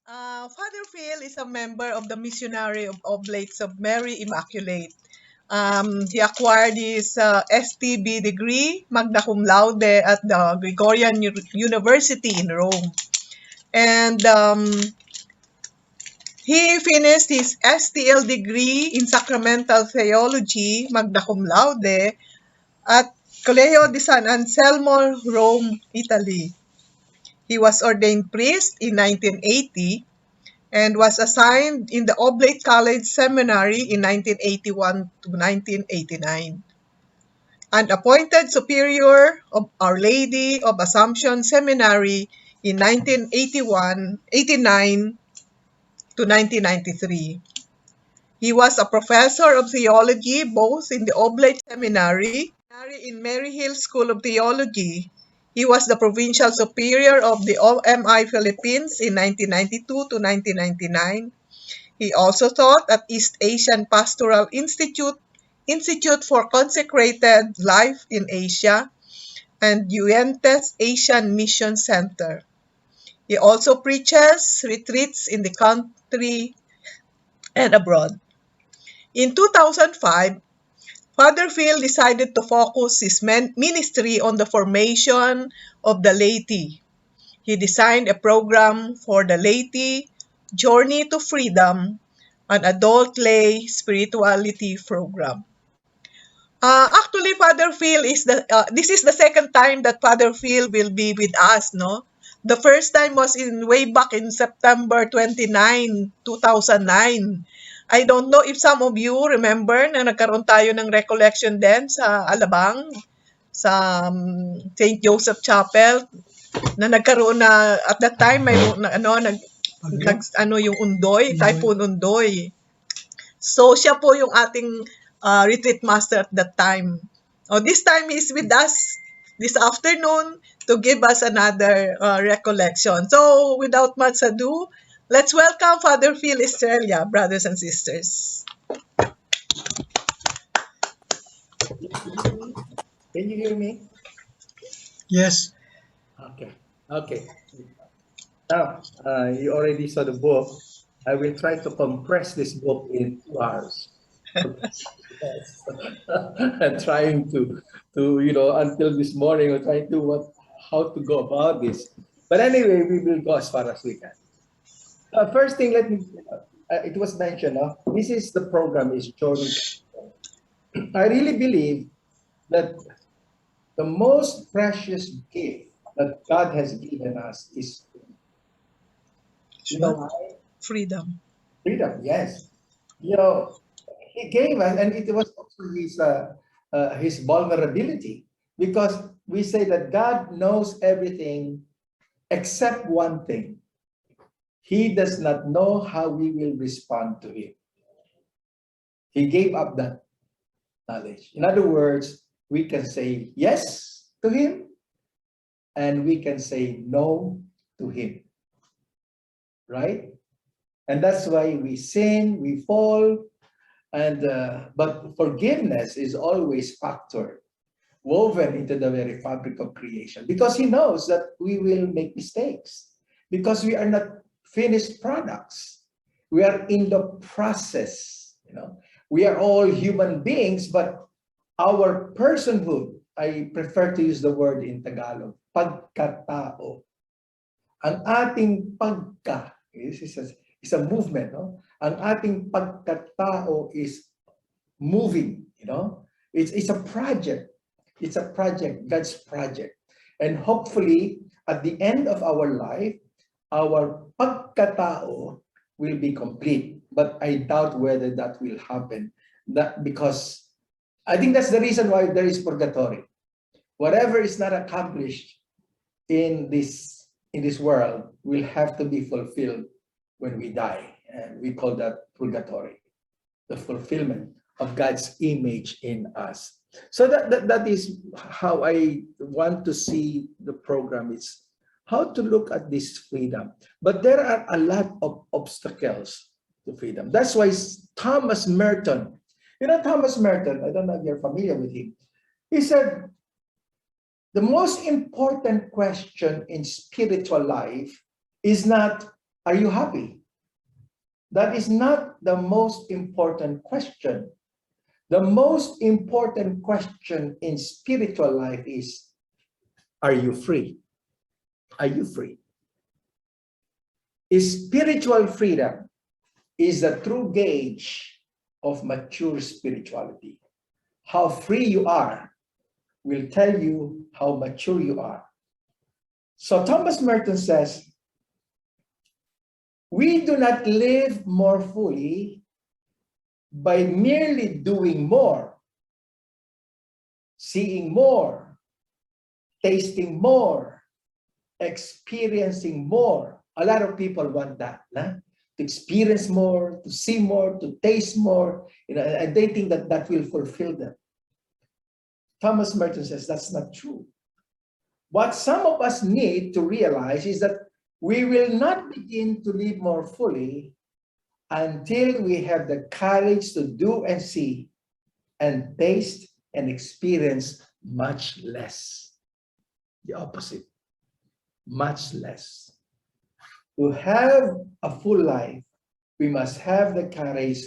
Father Phil is a member of the Missionary of Oblates of Mary Immaculate. He acquired his STB degree, magna cum laude, at the Gregorian University in Rome. And he finished his STL degree in Sacramental Theology, magna cum laude, at Colegio di San Anselmo, Rome, Italy. He was ordained priest in 1980 and was assigned in the Oblate College Seminary in 1981 to 1989. And appointed superior of Our Lady of Assumption Seminary in 1989 to 1993. He was a professor of theology both in the Oblate Seminary and in Maryhill School of Theology. He was the provincial superior of the OMI Philippines in 1992 to 1999. He also taught at East Asian Pastoral Institute for Consecrated Life in Asia, and Uentes Asian Mission Center. He also preaches retreats in the country and abroad. In 2005, Father Phil decided to focus his ministry on the formation of the laity. He designed a program for the laity, Journey to Freedom, an adult lay spirituality program. Actually, Father Phil is this is the second time that Father Phil will be with us, no? The first time was in way back in September 29, 2009. I don't know if some of you remember na nagkaroon tayo ng recollection din sa Alabang, sa St. Joseph Chapel, na nagkaroon na at that time may yung Undoy, Typhoon Undoy. So siya po yung ating retreat master at that time. This time he's with us this afternoon to give us another recollection. So without much ado, let's welcome Father Phil Estrella, brothers and sisters. Can you hear me? Yes. Okay. Now, you already saw the book. I will try to compress this book in 2 hours. I'm trying to until this morning, I'm trying to how to go about this. But anyway, we will go as far as we can. First thing, let me. It was mentioned. This is the program. Is Journey. I really believe that the most precious gift that God has given us is freedom. Freedom, yes. He gave us, and it was also his vulnerability, because we say that God knows everything except one thing. He does not know how we will respond to Him. He gave up that knowledge. In other words, we can say yes to Him, and we can say no to Him. Right? And that's why we sin, we fall, but forgiveness is always factored, woven into the very fabric of creation, because He knows that we will make mistakes, because we are not finished products. We are in the process. We are all human beings, but our personhood, I prefer to use the word in Tagalog, pagkatao. Ang ating pagka, is a movement, no? Ang ating pagkatao is moving, It's a project. It's a project, God's project. And hopefully, at the end of our life, our pagkatao will be complete. But I doubt whether that will happen. Because I think that's the reason why there is purgatory. Whatever is not accomplished in this world will have to be fulfilled when we die. And we call that purgatory, the fulfillment of God's image in us. So that is how I want to see the program, is how to look at this freedom. But there are a lot of obstacles to freedom. That's why Thomas Merton, Thomas Merton, I don't know if you're familiar with him. He said, the most important question in spiritual life is not Are you happy? That is not the most important question. The most important question in spiritual life is, are you free? Are you free? Spiritual freedom is a true gauge of mature spirituality. How free you are will tell you how mature you are. So Thomas Merton says, we do not live more fully by merely doing more, seeing more, tasting more, experiencing more. A lot of people want that, nah? To experience more, to see more, to taste more, and they think that that will fulfill them. Thomas Merton says that's not true. What some of us need to realize is that we will not begin to live more fully until we have the courage to do and see and taste and experience much less. The opposite, much less. To have a full life, we must have the courage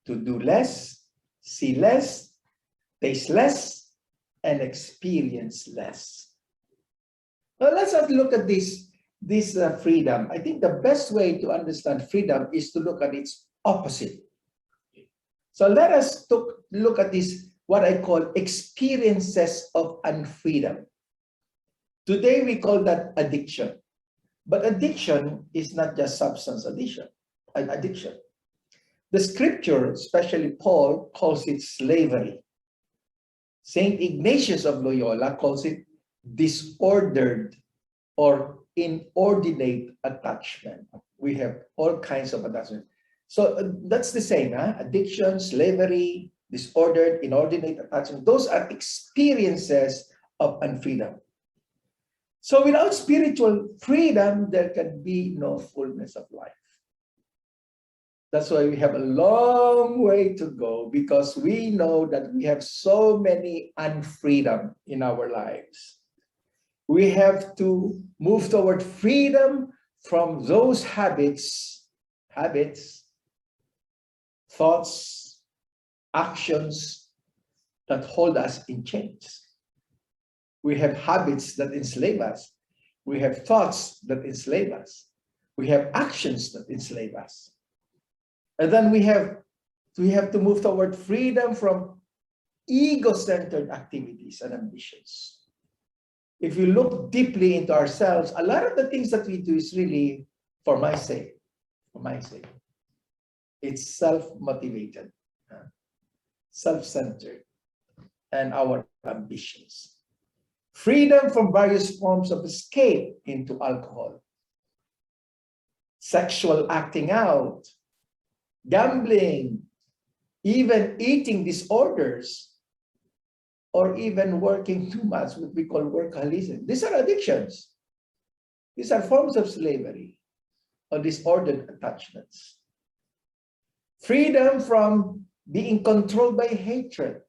to do less, see less, taste less, and experience less. Now let's look at this freedom. I think the best way to understand freedom is to look at its opposite. So let us look at this, what I call experiences of unfreedom. Today we call that addiction. But addiction is not just substance addiction. The scripture, especially Paul, calls it slavery. Saint Ignatius of Loyola calls it disordered or inordinate attachment. We have all kinds of attachment. So that's the same, huh? Addiction, slavery, disordered, inordinate attachment. Those are experiences of unfreedom. So without spiritual freedom, there can be no fullness of life. That's why we have a long way to go, because we know that we have so many unfreedom in our lives. We have to move toward freedom from those habits, thoughts, actions that hold us in chains. We have habits that enslave us. We have thoughts that enslave us. We have actions that enslave us. And then we have to move toward freedom from ego-centered activities and ambitions. If you look deeply into ourselves, a lot of the things that we do is really for my sake, It's self-motivated, self-centered, and our ambitions. Freedom from various forms of escape into alcohol, sexual acting out, gambling, even eating disorders, or even working too much, what we call workaholism. These are addictions. These are forms of slavery or disordered attachments. Freedom from being controlled by hatred,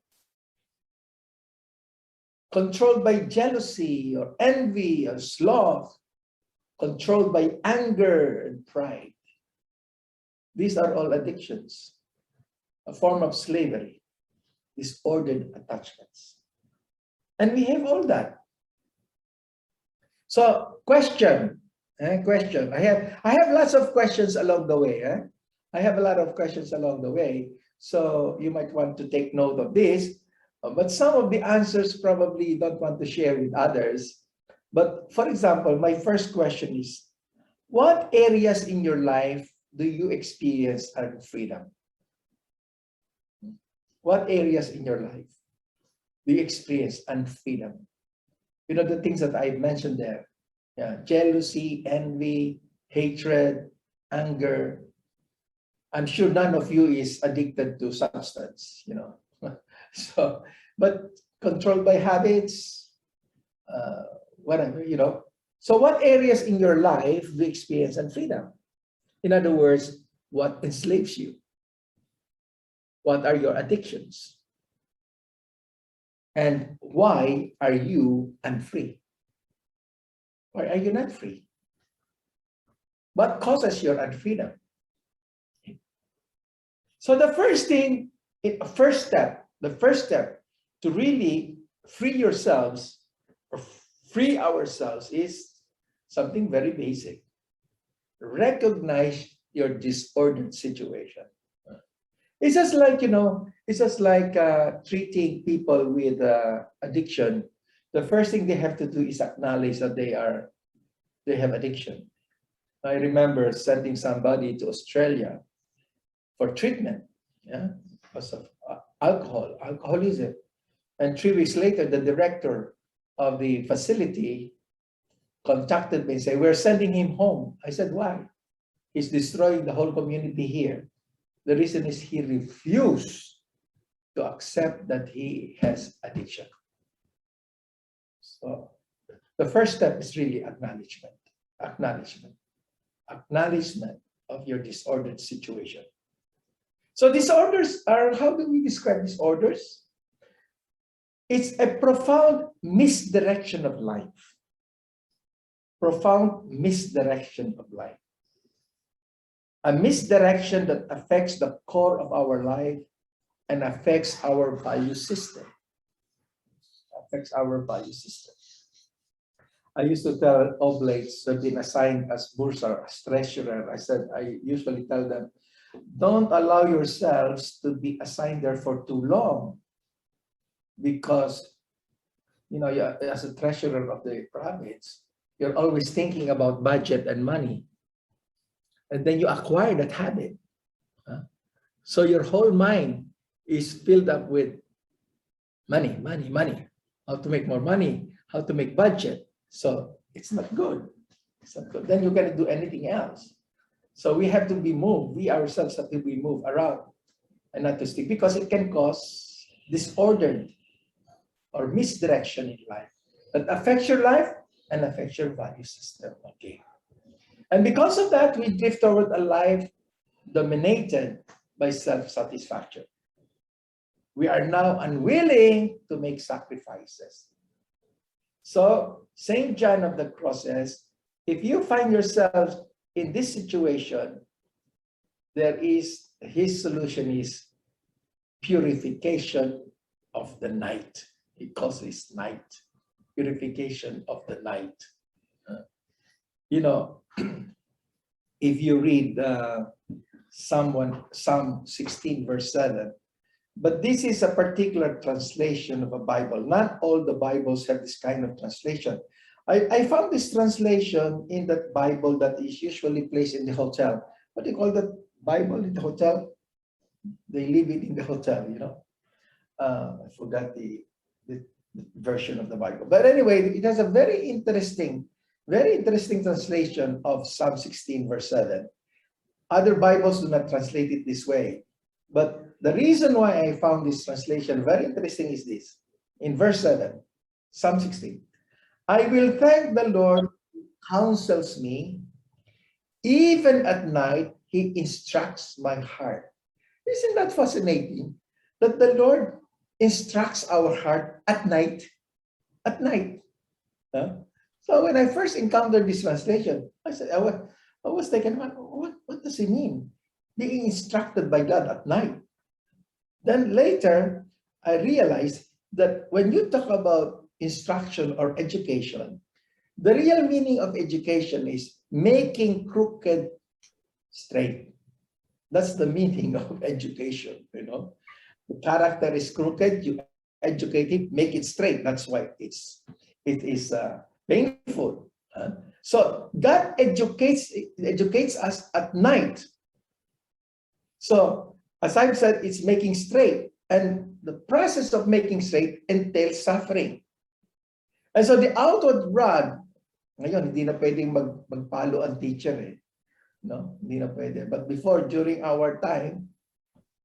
controlled by jealousy or envy or sloth, controlled by anger and pride. These are all addictions, a form of slavery, disordered attachments. And we have all that. So question. I have lots of questions along the way. I have a lot of questions along the way. So you might want to take note of this. But some of the answers probably you don't want to share with others. But for example, my first question is, what areas in your life do you experience unfreedom? What areas in your life do you experience unfreedom? You know, the things that I mentioned there. Yeah, jealousy, envy, hatred, anger. I'm sure none of you is addicted to substance, you know. So, but controlled by habits, whatever, you know. So what areas in your life do you experience unfreedom? In other words, what enslaves you? What are your addictions? And why are you unfree? Why are you not free? what causes your unfreedom? So the first step to really free yourselves or free ourselves is something very basic. Recognize your disordered situation. It's just like, treating people with addiction. The first thing they have to do is acknowledge that they have addiction. I remember sending somebody to Australia for treatment, yeah, because of alcoholism. And 3 weeks later, the director of the facility contacted me and said, "We're sending him home." I said, "Why?" "He's destroying the whole community here." The reason is he refused to accept that he has addiction. So the first step is really acknowledgement. Acknowledgement of your disordered situation. So disorders are, how do we describe disorders? It's a profound misdirection of life. Profound misdirection of life. A misdirection that affects the core of our life and affects our value system. I used to tell oblates who have been assigned as bursar, as treasurer. I usually tell them, don't allow yourselves to be assigned there for too long, because as a treasurer of the province, you're always thinking about budget and money, and then you acquire that habit. So your whole mind is filled up with money, how to make more money, how to make budget. So it's not good. Then you cannot do anything else. So we have to be moved. We ourselves have to be moved around and not to stick, because it can cause disordered or misdirection in life that affects your life and affects your value system. Okay. And because of that, we drift toward a life dominated by self-satisfaction. We are now unwilling to make sacrifices. So St. John of the Cross says, if you find yourself in this situation, his solution is purification of the night. He calls this night, purification of the night. If you read Psalm 16, verse 7, but this is a particular translation of a Bible. Not all the Bibles have this kind of translation. I found this translation in that Bible that is usually placed in the hotel. What do you call that Bible in the hotel? They leave it in the hotel, I forgot the version of the Bible. But anyway, it has a very interesting translation of Psalm 16, verse 7. Other Bibles do not translate it this way. But the reason why I found this translation very interesting is this. In verse 7, Psalm 16, I will thank the Lord who counsels me. Even at night, he instructs my heart. Isn't that fascinating? That the Lord instructs our heart at night. At night. So when I first encountered this translation, I was thinking, what does it mean? Being instructed by God at night. Then later, I realized that when you talk about instruction or education, the real meaning of education is making crooked straight. That's the meaning of education, The character is crooked, you educate it, make it straight. That's why it is painful. So God educates us at night. So as I've said, it's making straight. And the process of making straight entails suffering. And so the outward rod, ngayon, hindi na pwedeng magpalo ang teacher Hindi na pwede. But before, during our time,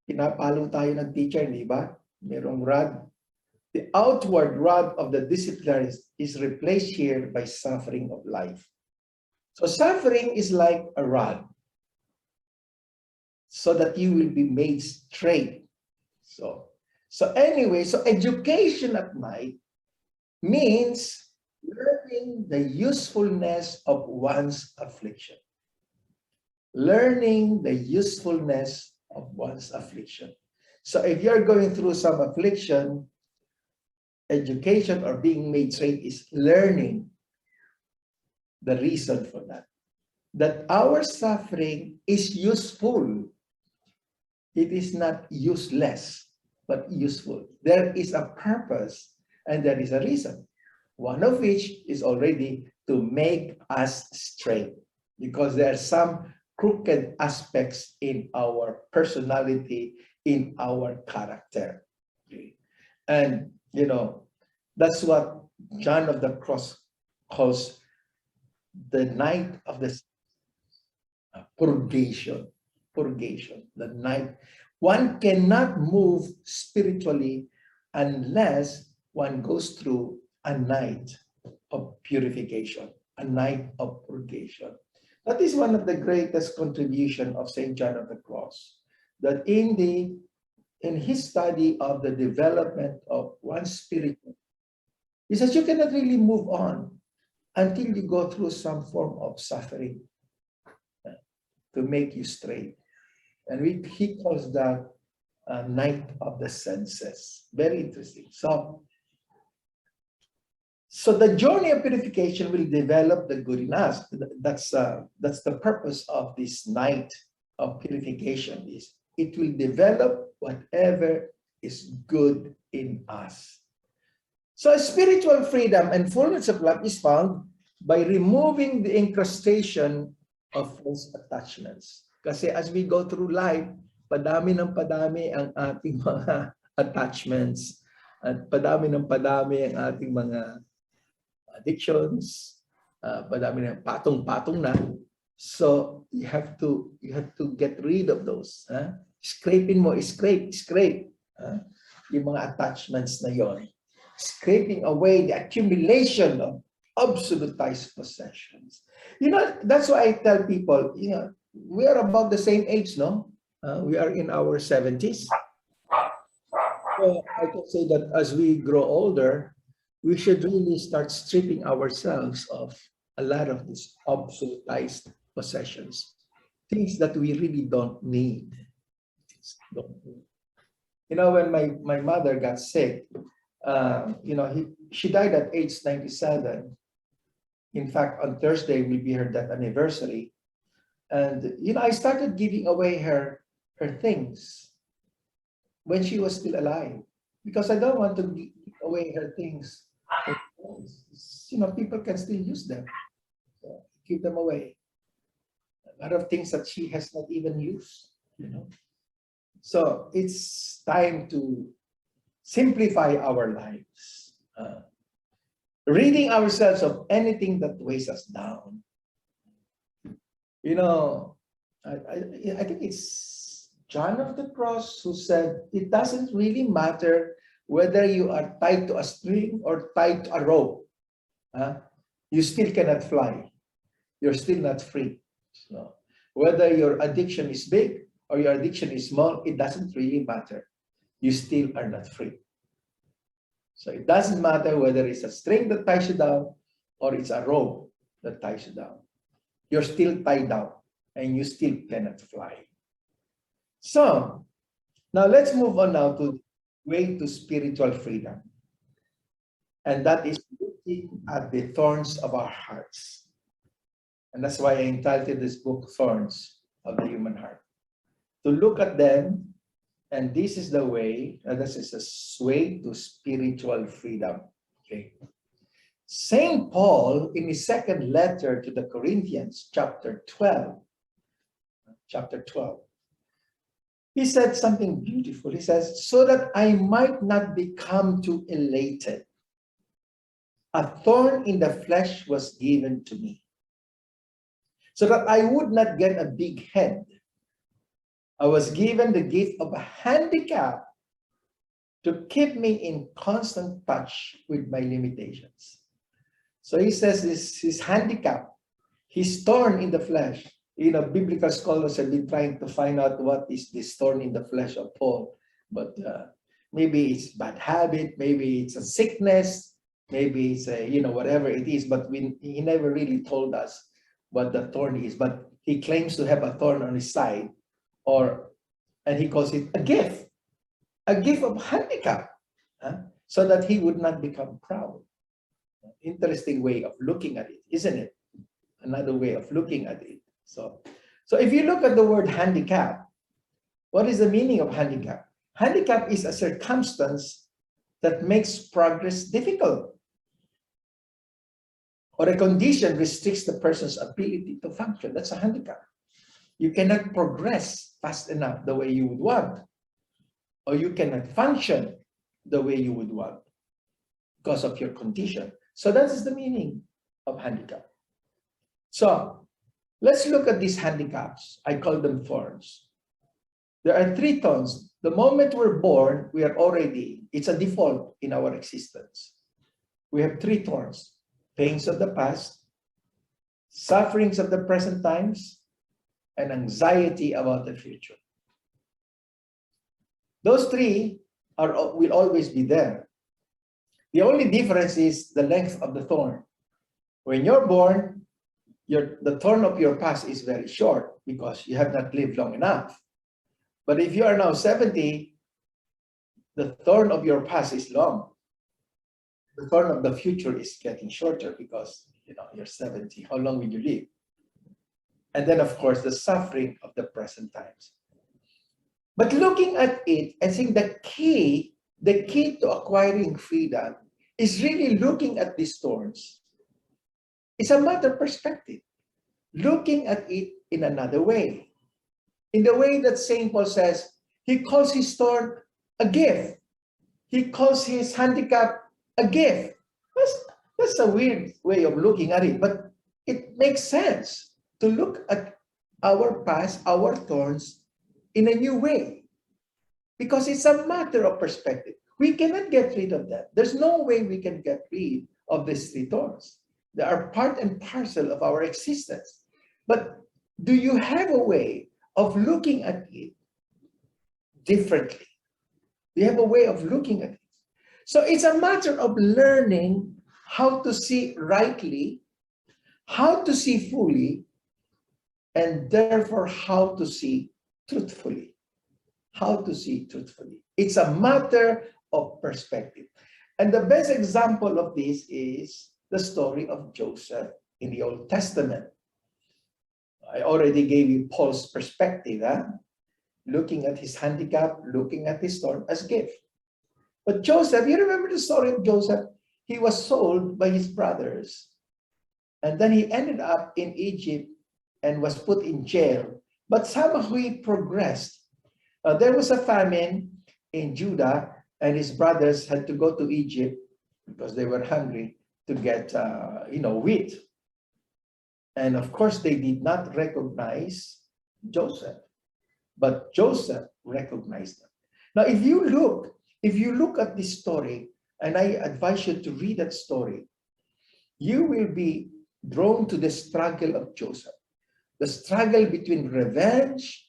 pinapalo tayo ng teacher, di ba? Merong rod. The outward rod of the disciplinary is replaced here by suffering of life. So suffering is like a rod, so that you will be made straight. So anyway, education at night means learning the usefulness of one's affliction. learning the usefulness of one's affliction. So if you're going through some affliction, education or being made straight is learning the reason for that. That our suffering is useful. It is not useless, but useful. There is a purpose and there is a reason. One of which is already to make us straight, because there are some crooked aspects in our personality, in our character. And, that's what John of the Cross calls the night of the purgation. Purgation, the night. One cannot move spiritually unless one goes through a night of purification, a night of purgation. That is one of the greatest contribution of St. John of the Cross, that in his study of the development of one's spirit, he says you cannot really move on until you go through some form of suffering to make you straight. And he calls that night of the senses. Very interesting. So the journey of purification will develop the good in us. That's the purpose of this night of purification. Is it will develop whatever is good in us. So spiritual freedom and fullness of life is found by removing the incrustation of false attachments. Kasi as we go through life, padami ng padami ang ating mga attachments at padami ng padami ang ating mga addictions, padami ng patong-patong na. So you have to get rid of those. Scraping mo, scrape. Yung mga attachments na yon. Scraping away the accumulation of absolutized possessions. That's why I tell people, we are about the same age, no? We are in our 70s. So I can say that as we grow older, we should really start stripping ourselves of a lot of these absolutized possessions, things that we really don't need. When my mother got sick, she died at age 97. In fact, on Thursday will be her death anniversary. And, I started giving away her things when she was still alive, because I don't want to give away her things. People can still use them. So give them away. A lot of things that she has not even used, So it's time to simplify our lives. Ridding ourselves of anything that weighs us down. I think it's John of the Cross who said, it doesn't really matter whether you are tied to a string or tied to a rope. You still cannot fly. You're still not free. So, whether your addiction is big or your addiction is small, it doesn't really matter. You still are not free. So it doesn't matter whether it's a string that ties you down or it's a rope that ties you down. You're still tied down and you still cannot fly. So now let's move on now to the way to spiritual freedom. And that is looking at the thorns of our hearts. And that's why I entitled this book, Thorns of the Human Heart. To look at them, and this is the way, this is a way to spiritual freedom. Okay. St. Paul, in his second letter to the Corinthians, chapter 12, he said something beautiful. He says, so that I might not become too elated, a thorn in the flesh was given to me, so that I would not get a big head. I was given the gift of a handicap to keep me in constant touch with my limitations. So he says his handicap, his thorn in the flesh. Biblical scholars have been trying to find out what is this thorn in the flesh of Paul. But maybe it's bad habit, maybe it's a sickness, maybe it's a, whatever it is. But he never really told us what the thorn is. But he claims to have a thorn on his side, and he calls it a gift of handicap, so that he would not become proud. Interesting way of looking at it, isn't it? Another way of looking at it. So if you look at the word handicap, what is the meaning of handicap? Handicap is a circumstance that makes progress difficult, or a condition restricts the person's ability to function. That's a handicap. You cannot progress fast enough the way you would want, or you cannot function the way you would want because of your condition. So that is the meaning of handicap. So let's look at these handicaps. I call them thorns. There are 3 thorns. The moment we're born, we are already, it's a default in our existence. We have 3 thorns: pains of the past, sufferings of the present times, and anxiety about the future. Those 3 will always be there. The only difference is the length of the thorn. When you're born, the thorn of your past is very short because you have not lived long enough. But if you are now 70, the thorn of your past is long. The thorn of the future is getting shorter because you're 70. How long will you live? And then, of course, the suffering of the present times. But looking at it, I think the key to acquiring freedom is really looking at these thorns. It's a matter of perspective. Looking at it in another way. In the way that St. Paul says, he calls his thorn a gift. He calls his handicap a gift. That's a weird way of looking at it, but it makes sense to look at our past, our thorns, in a new way. Because it's a matter of perspective. We cannot get rid of that. There's no way we can get rid of these 3 thorns. They are part and parcel of our existence. But do you have a way of looking at it differently? Do you have a way of looking at it? So it's a matter of learning how to see rightly, how to see fully, and therefore how to see truthfully. How to see truthfully. It's a matter of perspective. And the best example of this is the story of Joseph in the Old Testament. I already gave you Paul's perspective, looking at his handicap, looking at his thorn as gift. But Joseph, you remember the story of Joseph? He was sold by his brothers. And then he ended up in Egypt and was put in jail. But somehow he progressed. There was a famine in Judah, and his brothers had to go to Egypt because they were hungry to get, wheat. And of course, they did not recognize Joseph, but Joseph recognized them. Now, if you look at this story, and I advise you to read that story, you will be drawn to the struggle of Joseph, the struggle between revenge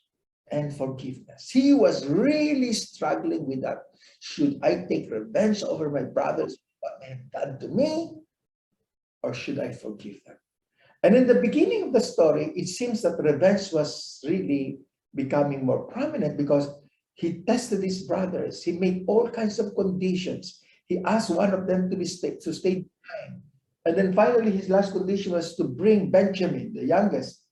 and forgiveness. He was really struggling with that. Should I take revenge over my brothers, what they have done to me, or should I forgive them? And in the beginning of the story, it seems that revenge was really becoming more prominent because he tested his brothers. He made all kinds of conditions. He asked one of them to stay behind. And then finally, his last condition was to bring Benjamin, the youngest.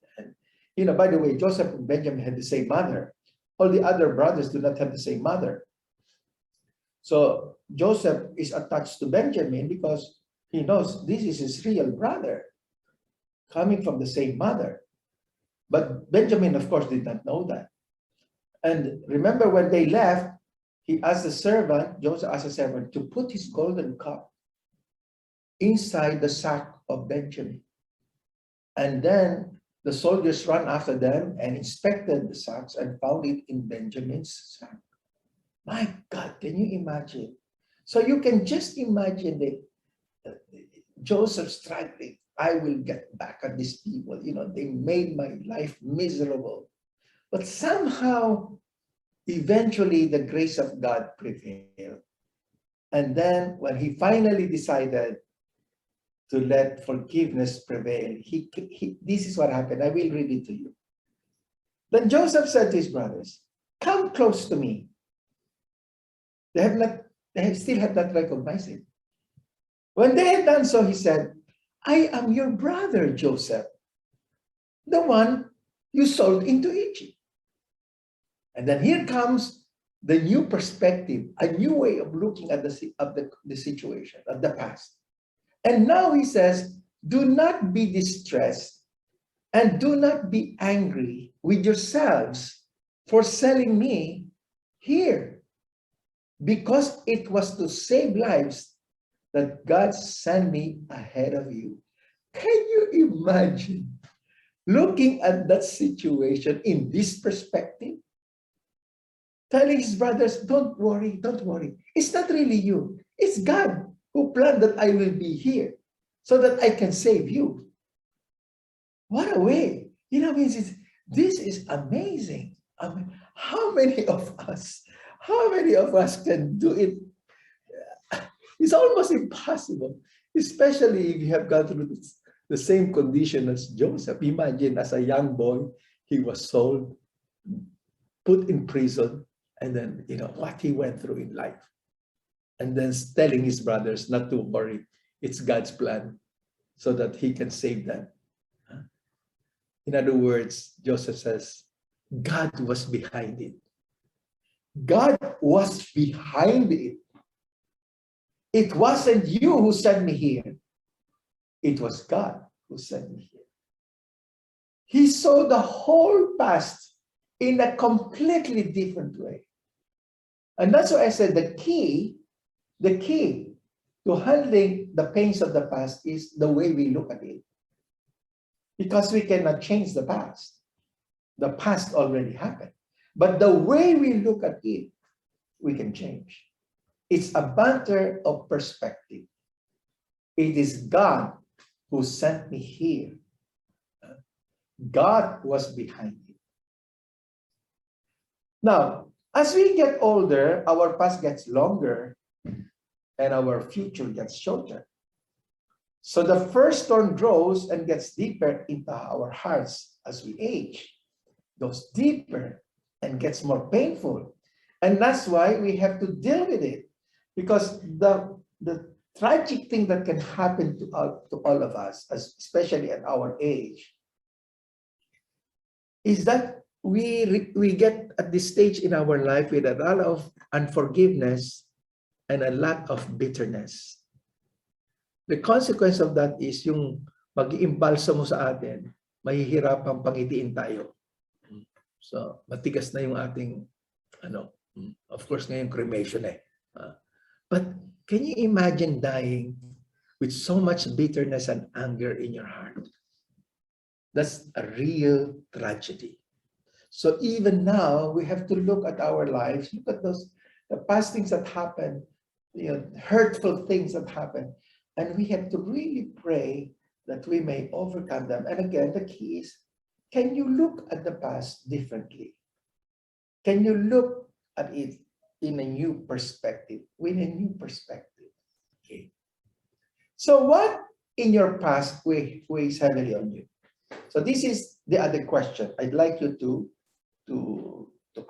And, by the way, Joseph and Benjamin had the same mother. All the other brothers do not have the same mother. So Joseph is attached to Benjamin because he knows this is his real brother, coming from the same mother. But Benjamin, of course, did not know that. And remember when they left, he asked the servant, Joseph asked the servant, to put his golden cup inside the sack of Benjamin. And then the soldiers ran after them and inspected the sacks and found it in Benjamin's sack. My God, can you imagine? So you can just imagine Joseph struggling. I will get back at these people. They made my life miserable. But somehow, eventually, the grace of God prevailed. And then when he finally decided to let forgiveness prevail. This is what happened. I will read it to you. Then Joseph said to his brothers, "Come close to me." They still have not recognized him. When they had done so, he said, "I am your brother Joseph, the one you sold into Egypt." And then here comes the new perspective, a new way of looking at the situation, at the past. And now he says, "Do not be distressed and do not be angry with yourselves for selling me here, because it was to save lives that God sent me ahead of you." Can you imagine looking at that situation in this perspective? Telling his brothers, don't worry. It's not really you. It's God who planned that I will be here so that I can save you. What a way. This is amazing. How many of us can do it? It's almost impossible, especially if you have gone through the same condition as Joseph. Imagine, as a young boy, he was sold, put in prison, and then, what he went through in life. And then telling his brothers not to worry, it's God's plan so that he can save them. In other words, Joseph says, God was behind it. God was behind it. It wasn't you who sent me here. It was God who sent me here. He saw the whole past in a completely different way. And that's why I said the key to handling the pains of the past is the way we look at it. Because we cannot change the past. The past already happened. But the way we look at it, we can change. It's a matter of perspective. It is God who sent me here. God was behind it. Now, as we get older, our past gets longer and our future gets shorter. So the first thorn grows and gets deeper into our hearts as we age. Goes deeper and gets more painful. And that's why we have to deal with it. Because the tragic thing that can happen to all of us, especially at our age, is that we get at this stage in our life with a lot of unforgiveness and a lot of bitterness. The consequence of that is yung mag-iimbalsa mo sa atin, mahihirapang pangitiin tayo. So, matigas na yung ating, of course, ngayon cremation But can you imagine dying with so much bitterness and anger in your heart? That's a real tragedy. So even now, we have to look at our lives, look at the past things that happened, hurtful things that happened, and we have to really pray that we may overcome them. And again, the key is, can you look at the past differently? Can you look at it in a new perspective, with a new perspective? Okay. So what in your past weighs heavily on you? So this is the other question I'd like you to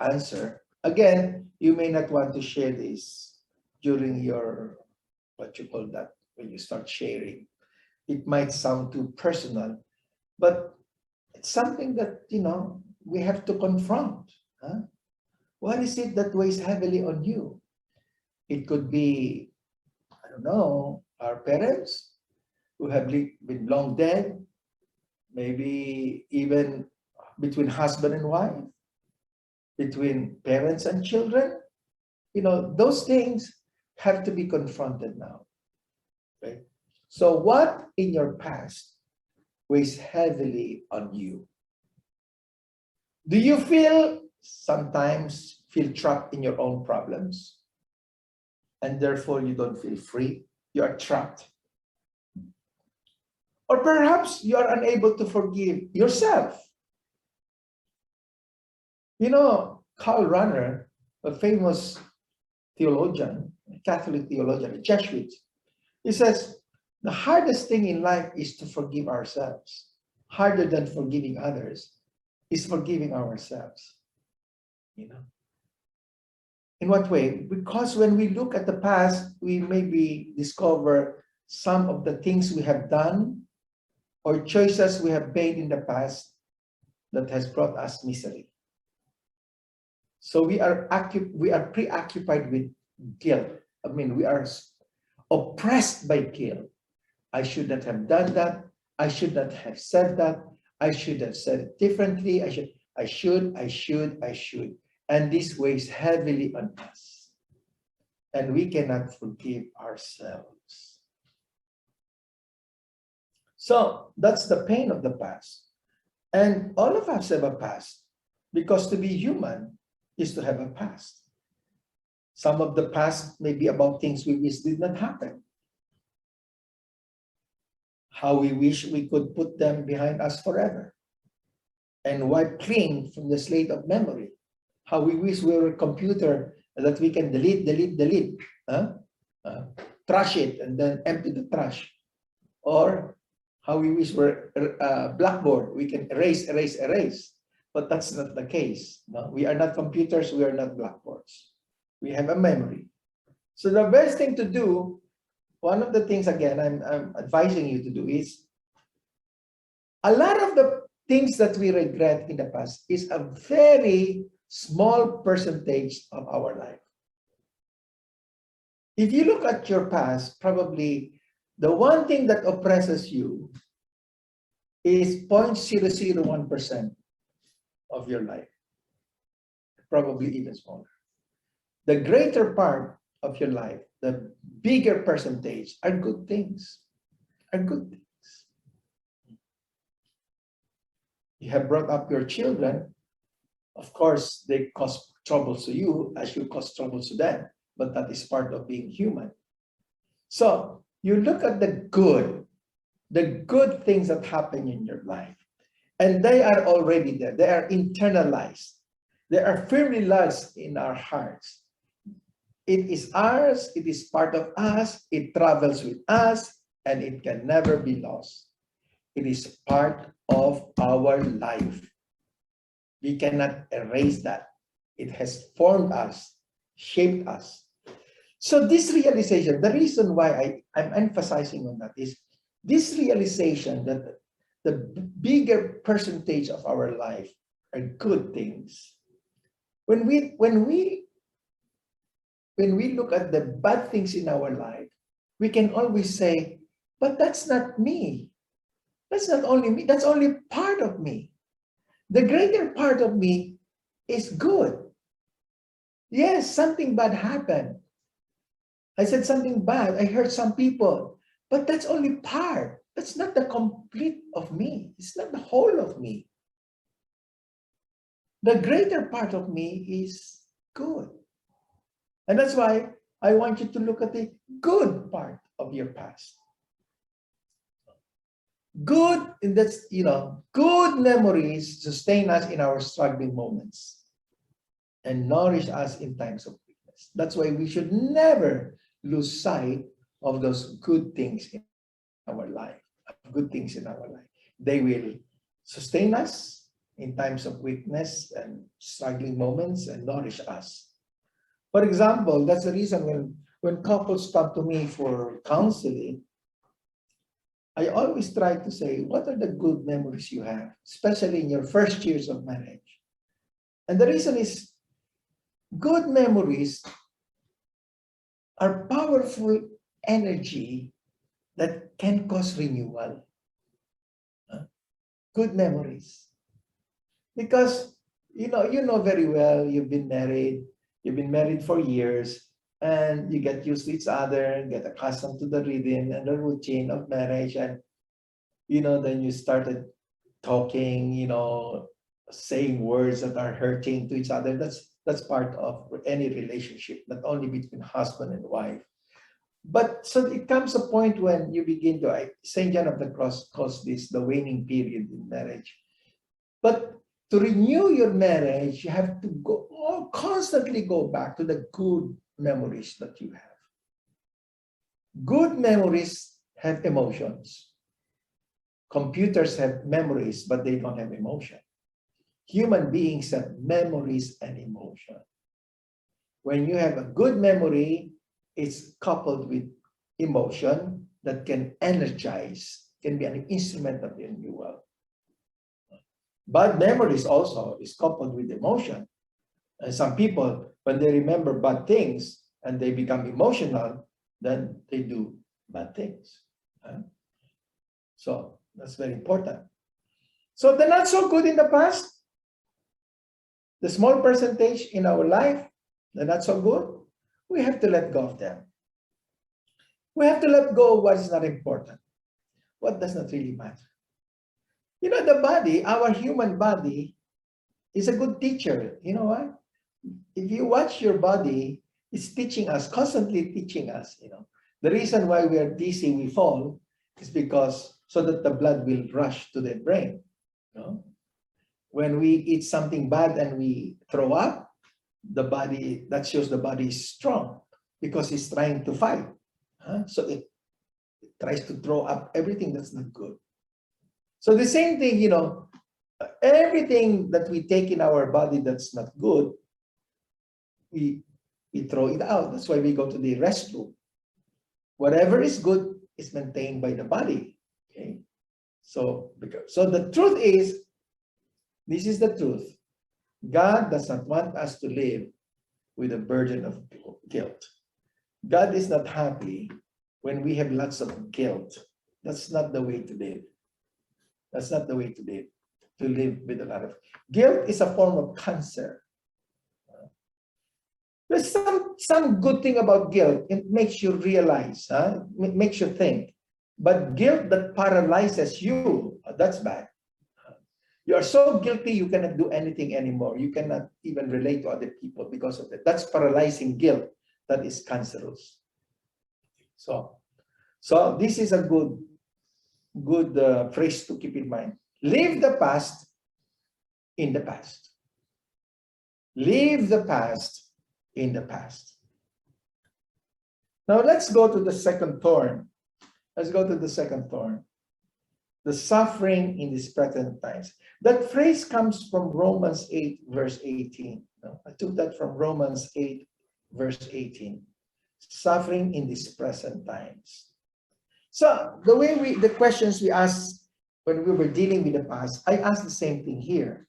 answer. Again, you may not want to share this during your, what you call that, when you start sharing. It might sound too personal, but it's something that, we have to confront. What is it that weighs heavily on you? It could be, I don't know, our parents who have been long dead, maybe even between husband and wife, between parents and children. Those things have to be confronted now. Right? So what in your past weighs heavily on you? Do you sometimes feel trapped in your own problems, and therefore you don't feel free? You are trapped. Or perhaps you are unable to forgive yourself. Karl Rahner, a famous theologian, a Catholic theologian, a Jesuit, he says, The hardest thing in life is to forgive ourselves. Harder than forgiving others is forgiving ourselves. You know, in what way? Because when we look at the past, we maybe discover some of the things we have done or choices we have made in the past that has brought us misery. So we are preoccupied with guilt. I mean, we are oppressed by guilt. I should not have done that. I should not have said that. I should have said it differently. I should. And this weighs heavily on us. And we cannot forgive ourselves. So that's the pain of the past. And all of us have a past, because to be human is to have a past. Some of the past may be about things we wish did not happen. How we wish we could put them behind us forever and wipe clean from the slate of memory. How we wish we were a computer that we can delete, trash it and then empty the trash. Or how we wish we're a blackboard, we can erase. But that's not the case. No? We are not computers, we are not blackboards. We have a memory. So the best thing to do, one of the things, again, I'm advising you to do is, a lot of the things that we regret in the past is a very small percentage of our life. If you look at your past, probably the one thing that oppresses you is 0.001% of your life, probably even smaller. The greater part of your life, the bigger percentage, are good things. You have brought up your children. Of course, they cause troubles to you as you cause troubles to them, but that is part of being human. So you look at the good things that happen in your life, and they are already there. They are internalized. They are firmly lodged in our hearts. It is ours, it is part of us, it travels with us, and it can never be lost. It is part of our life. We cannot erase that. It has formed us, shaped us. So this realization, the reason why I'm emphasizing on that is this realization that the bigger percentage of our life are good things. When we look at the bad things in our life, we can always say, but that's not me. That's not only me, that's only part of me. The greater part of me is good. Yes, something bad happened. I said something bad, I hurt some people, but that's only part. That's not the complete of me. It's not the whole of me. The greater part of me is good. And that's why I want you to look at the good part of your past. Good, and that's, good memories sustain us in our struggling moments and nourish us in times of weakness. That's why we should never lose sight of those good things in our life. They will sustain us in times of weakness and struggling moments and nourish us. For example, that's the reason when couples come to me for counseling, I always try to say, what are the good memories you have, especially in your first years of marriage? And the reason is, good memories are powerful energy that can cause renewal. Good memories. Because, you know very well, you've been married for years, and you get used to each other, get accustomed to the rhythm and the routine of marriage. And, then you started talking, saying words that are hurting to each other. That's part of any relationship, not only between husband and wife. But so it comes a point when you begin to, St. John of the Cross calls this the waning period in marriage. But to renew your marriage, you have to constantly go back to the good memories that you have. Good memories have emotions. Computers have memories, but they don't have emotion. Human beings have memories and emotion. When you have a good memory, it's coupled with emotion that can energize, can be an instrument of the renewal. Bad memories also is coupled with emotion. And some people, when they remember bad things and they become emotional, then they do bad things. So that's very important. So the not so good in the past, the small percentage in our life, the not so good, we have to let go of them. We have to let go of what is not important, what does not really matter. You know, the body, our human body, is a good teacher. You know what? If you watch your body, it's teaching us, constantly teaching us. You know, the reason why we are dizzy, we fall, is because so that the blood will rush to the brain. You know? When we eat something bad and we throw up, the body, that shows the body is strong because it's trying to fight. So it tries to throw up everything that's not good. So the same thing, you know, everything that we take in our body that's not good, we throw it out. That's why we go to the restroom. Whatever is good is maintained by the body. Okay. So the truth is, this is the truth. God does not want us to live with a burden of guilt. God is not happy when we have lots of guilt. That's not the way to live. That's not the way to live. To live with a lot of guilt is a form of cancer. There's some good thing about guilt. It makes you realize, it makes you think. But guilt that paralyzes you, that's bad. You are so guilty you cannot do anything anymore. You cannot even relate to other people because of it. That's paralyzing guilt. That is cancerous. So this is a good phrase to keep in mind. Leave the past in the past. Leave the past in the past. Now let's go to the second thorn. Let's go to the second thorn. The suffering in these present times. That phrase comes from Romans 8, verse 18. I took that from Romans 8, verse 18. Suffering in these present times. So the questions we asked when we were dealing with the past, I asked the same thing here.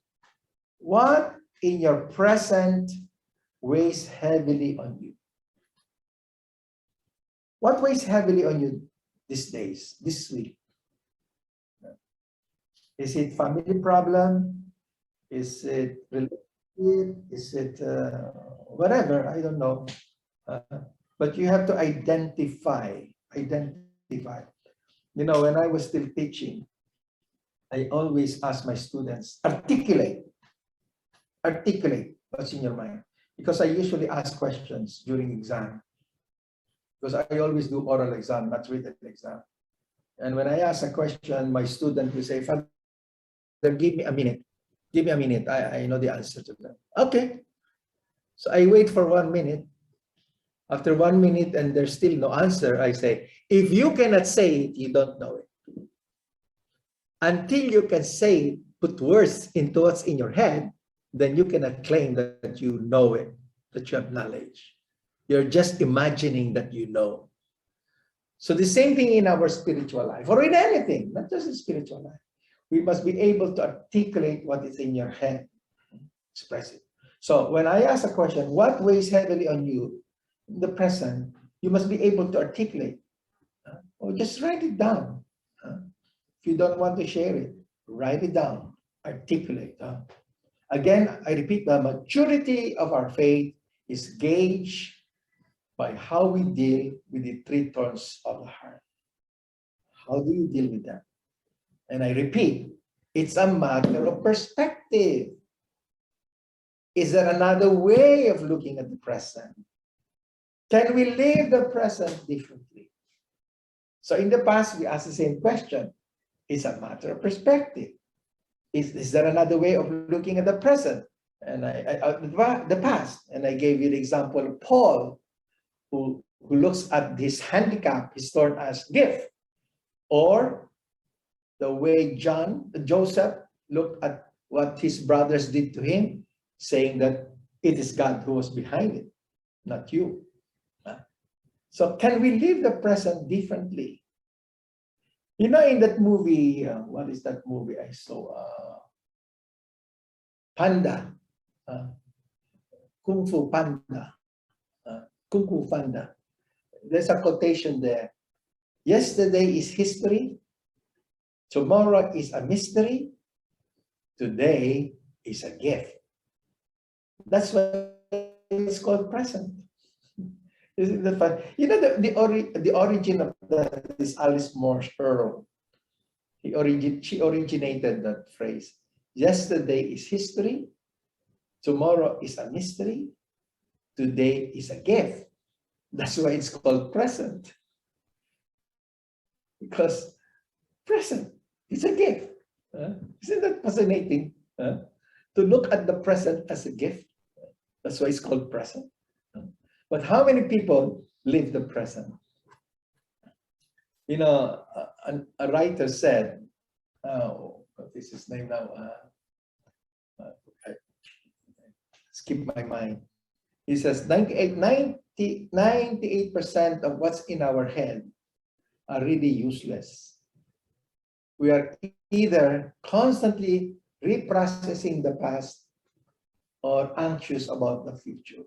What in your present weighs heavily on you? What weighs heavily on you these days, this week? Is it family problem? Is it relationship? Is it whatever? I don't know. But you have to identify. You know, when I was still teaching, I always ask my students, articulate what's in your mind. Because I usually ask questions during exam. Because I always do oral exam, not written exam. And when I ask a question, my student will say, Father, give me a minute. Give me a minute. I know the answer to that. Okay. So I wait for 1 minute. After 1 minute and there's still no answer, I say, if you cannot say it, you don't know it. Until you can say it, put words into what's in your head, then you cannot claim that you know it, that you have knowledge. You're just imagining that you know. So the same thing in our spiritual life, or in anything, not just in spiritual life. We must be able to articulate what is in your head, express it. So when I ask a question, what weighs heavily on you in the present, you must be able to articulate. Or just write it down. If you don't want to share it, write it down, articulate. Again, I repeat, the maturity of our faith is gauged by how we deal with the three thorns of the heart. How do you deal with that? And I repeat, it's a matter of perspective. Is there another way of looking at the present? Can we live the present differently? So in the past, we asked the same question. It's a matter of perspective. Is there another way of looking at the present? And the past. And I gave you the example of Paul, who looks at this handicap, his thorn as gift. or the way Joseph looked at what his brothers did to him, saying that it is God who was behind it, not you. So can we live the present differently? You know, in that movie, what is that movie I saw? Panda, Kung Fu Panda, Kung Fu Panda. There's a quotation there. Yesterday is history. Tomorrow is a mystery. Today is a gift. That's why it's called present. Isn't that fun? You know, the origin of this Alice Morse Earl. She originated that phrase. Yesterday is history. Tomorrow is a mystery. Today is a gift. That's why it's called present. Because present is a gift. Isn't that fascinating? To look at the present as a gift. That's why it's called present. But how many people live the present? You know, a writer said, what is his name now? Skip my mind. He says 98% of what's in our head are really useless. We are either constantly reprocessing the past or anxious about the future.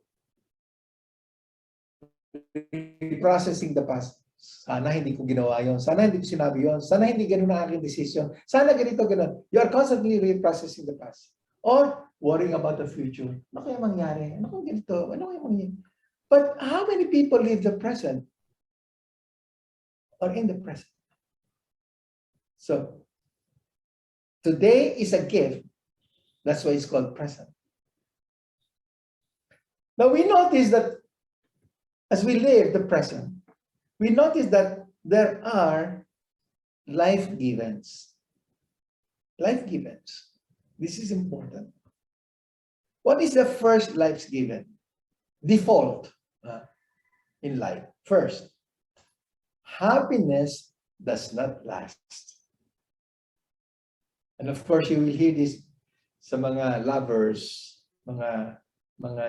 Reprocessing the past. Sana hindi ko ginawa yon. Sana hindi ko sinabi yon. Sana hindi ganun ang aking decision. Sana ganito, ganun. You are constantly reprocessing the past. Or worrying about the future. Ano kaya mangyari? Ano kaya ganito? Ano kaya mangyari? But how many people live the present or in the present? So, today is a gift. That's why it's called present. Now we notice that as we live the present, we notice that there are life givens. Life givens. This is important. What is the first life given? Default in life. First, happiness does not last. And of course, you will hear this sa mga lovers, mga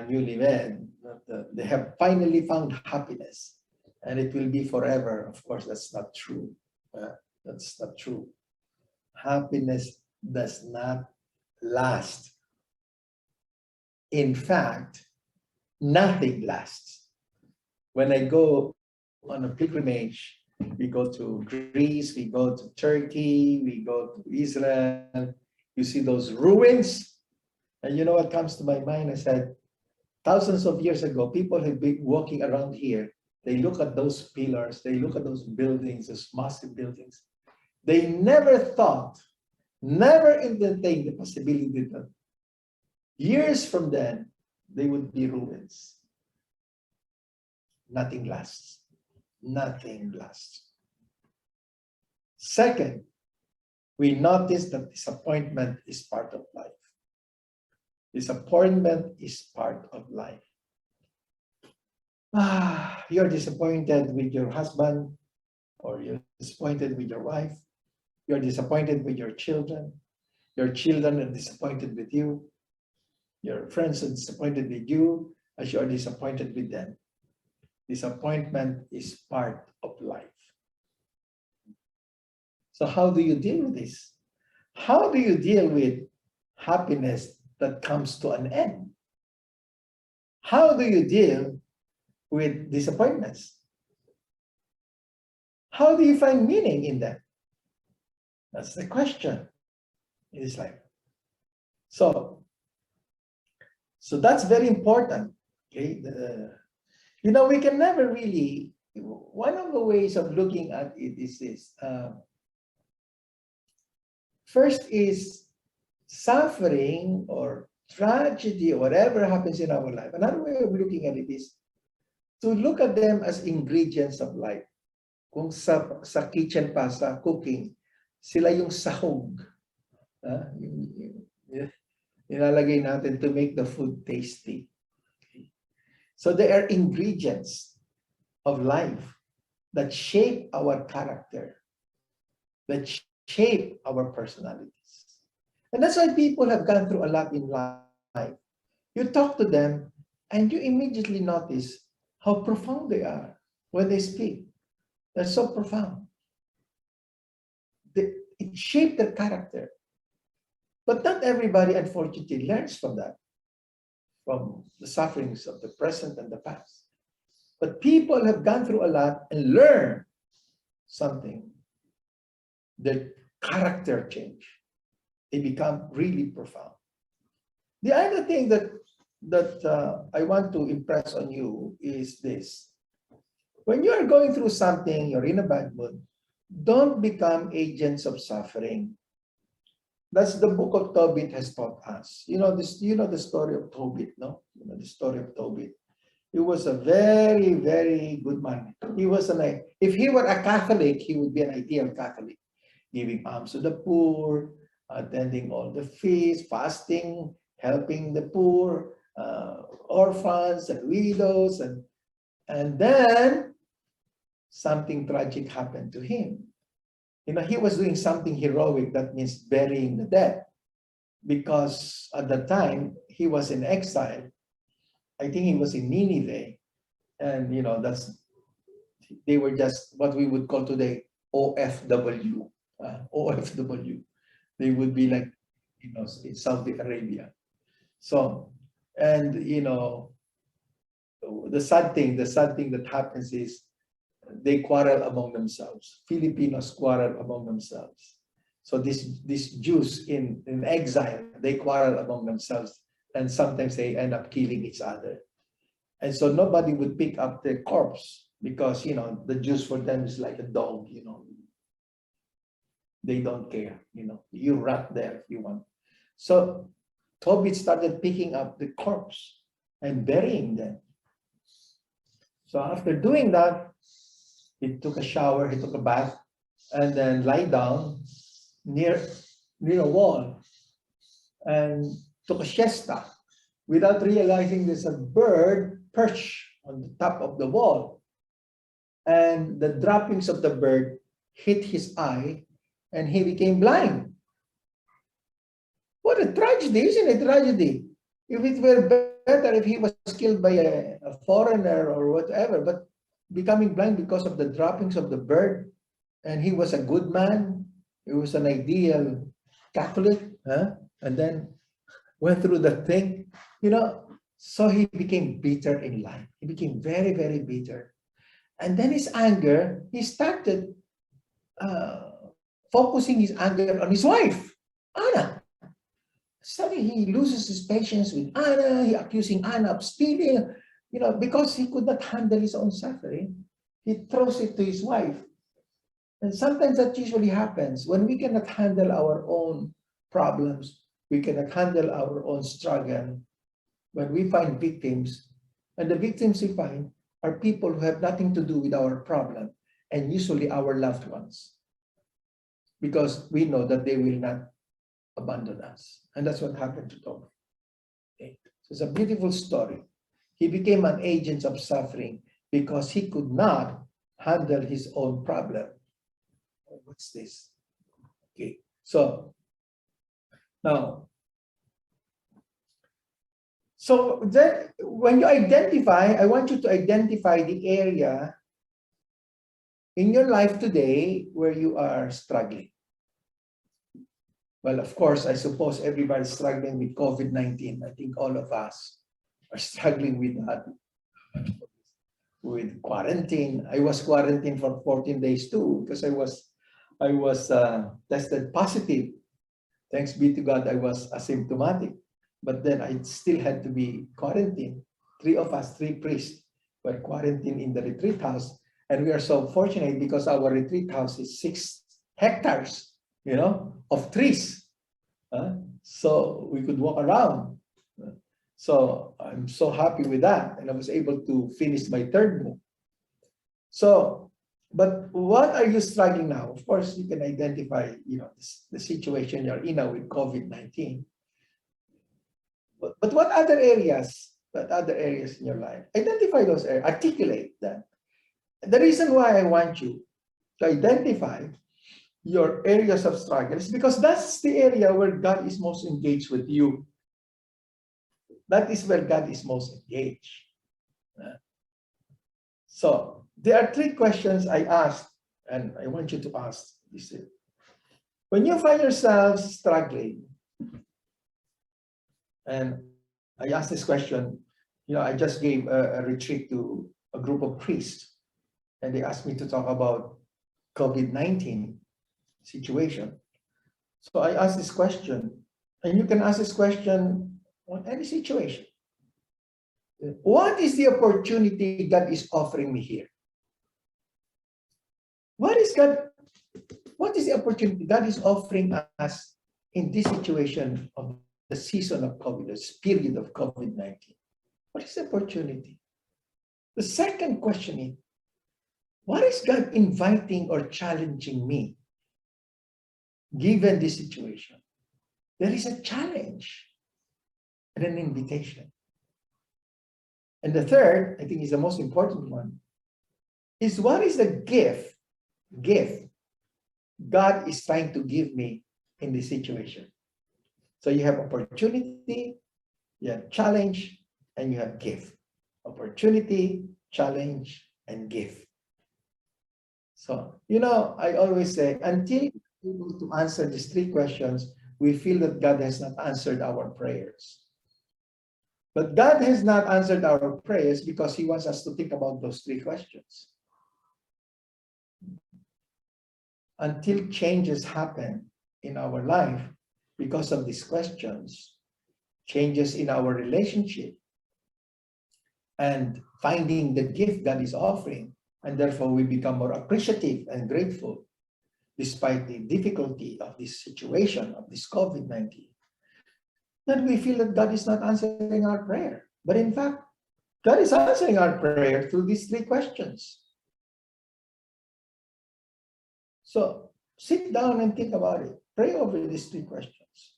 newlywed, they have finally found happiness and it will be forever. Of course, that's not true. That's not true. Happiness does not last. In fact, nothing lasts. When I go on a pilgrimage, we go to Greece, we go to Turkey, we go to Israel, you see those ruins. And you know what comes to my mind? I said, thousands of years ago, people have been walking around here. They look at those pillars, they look at those buildings, those massive buildings. They never thought, never entertained the possibility that years from then, they would be ruins. Nothing lasts. Nothing lasts. Second, we notice that disappointment is part of life. Disappointment is part of life. You're disappointed with your husband, or you're disappointed with your wife. You're disappointed with your children. Your children are disappointed with you. Your friends are disappointed with you as you are disappointed with them. Disappointment is part of life. So how do you deal with this? How do you deal with happiness that comes to an end? How do you deal with disappointments? How do you find meaning in them? That's the question in this life. So that's very important. Okay, you know, we can never really. One of the ways of looking at it is this. First is suffering or tragedy or whatever happens in our life. Another way of looking at it is to look at them as ingredients of life. Kung sa kitchen pa, sa cooking, sila yung sahog. Nilalagay natin to make the food tasty. So they are ingredients of life that shape our character. that shape our personalities. And that's why people have gone through a lot in life. You talk to them and you immediately notice how profound they are when they speak. They're so profound. It shaped their character. But not everybody, unfortunately, learns from that, from the sufferings of the present and the past. But people have gone through a lot and learned something. Their character change. They become really profound. The other thing that I want to impress on you is this. When you are going through something, you're in a bad mood, don't become agents of suffering. That's the book of Tobit has taught us. You know this. You know the story of Tobit, no? You know the story of Tobit. He was a very, very good man. He was if he were a Catholic, he would be an ideal Catholic, giving alms to the poor, attending all the feasts, fasting, helping the poor, orphans and widows, and then something tragic happened to him. You know, he was doing something heroic, that means burying the dead, because at the time he was in exile. I think he was in Nineveh, and you know they were just what we would call today OFW, OFW. They would be like, you know, in Saudi Arabia. So, and you know, the sad thing that happens is they quarrel among themselves. Filipinos quarrel among themselves. So these Jews in exile, they quarrel among themselves, and sometimes they end up killing each other. And so nobody would pick up the corpse because, you know, the Jews for them is like a dog, you know. They don't care, you know. You rot there if you want. So Tobit started picking up the corpse and burying them. So after doing that, he took a shower, he took a bath, and then lie down near a wall and took a siesta without realizing there's a bird perched on the top of the wall. And the droppings of the bird hit his eye and he became blind. What a tragedy, isn't it? Tragedy. If it were better if he was killed by a foreigner or whatever, but becoming blind because of the droppings of the bird, and he was a good man, he was an ideal Catholic, and then went through the thing, you know, so he became bitter in life. He became very, very bitter. And then his anger, he started focusing his anger on his wife, Anna. Suddenly he loses his patience with Anna, he accusing Anna of stealing, you know, because he could not handle his own suffering. He throws it to his wife. And sometimes that usually happens when we cannot handle our own problems, we cannot handle our own struggle. When we find victims, and the victims we find are people who have nothing to do with our problem, and usually our loved ones, because we know that they will not abandon us. And that's what happened to Tom. Okay. So it's a beautiful story. He became an agent of suffering because he could not handle his own problem. What's this? Okay, so now, so then when you identify, I want you to identify the area in your life today where you are struggling. Well, of course, I suppose everybody's struggling with COVID-19. I think all of us are struggling with that, with quarantine. I was quarantined for 14 days too because I was tested positive. Thanks be to God, I was asymptomatic. But then I still had to be quarantined. 3 of us, 3 priests, were quarantined in the retreat house. And we are so fortunate because our retreat house is 6 hectares, you know, of trees. So we could walk around. So I'm so happy with that. And I was able to finish my 3rd book. So, but what are you struggling now? Of course, you can identify, you know, the situation you're in now with COVID-19. But what other areas? What other areas in your life? Identify those areas. Articulate them. The reason why I want you to identify your areas of struggle is because that's the area where God is most engaged with you. That is where God is most engaged. So there are three questions I asked, and I want you to ask. When you find yourself struggling, and I asked this question, I just gave a retreat to a group of priests, and they asked me to talk about COVID-19 situation. So I asked this question, and you can ask this question on any situation. What is the opportunity God is offering me here? What is the opportunity God is offering us in this situation of the season of COVID, this period of COVID-19? What is the opportunity? The second question is, what is God inviting or challenging me given this situation? There is a challenge and an invitation. And the third, I think is the most important one, is what is the gift God is trying to give me in this situation? So you have opportunity, you have challenge, and you have gift. Opportunity, challenge, and gift. So, I always say, until we're able to answer these three questions, we feel that God has not answered our prayers. But God has not answered our prayers because He wants us to think about those three questions. Until changes happen in our life because of these questions, changes in our relationship, and finding the gift God is offering, and therefore we become more appreciative and grateful despite the difficulty of this situation, of this COVID-19, then we feel that God is not answering our prayer. But in fact, God is answering our prayer through these three questions. So sit down and think about it. Pray over these three questions.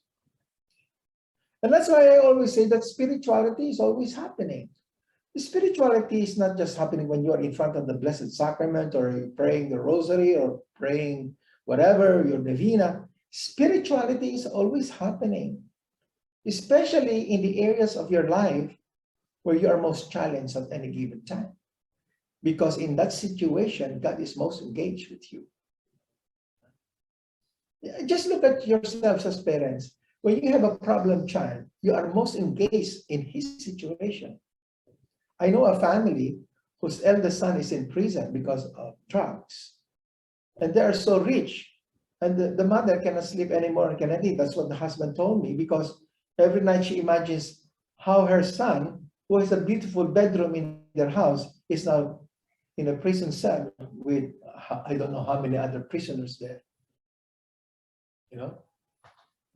And that's why I always say that spirituality is always happening. The spirituality is not just happening when you are in front of the Blessed Sacrament or you're praying the Rosary or praying whatever, your Novena. Spirituality is always happening, especially in the areas of your life where you are most challenged at any given time. Because in that situation, God is most engaged with you. Just look at yourselves as parents. When you have a problem child, you are most engaged in his situation. I know a family whose eldest son is in prison because of drugs. And they are so rich. And the mother cannot sleep anymore and cannot eat. That's what the husband told me, because every night she imagines how her son, who has a beautiful bedroom in their house, is now in a prison cell with I don't know how many other prisoners there.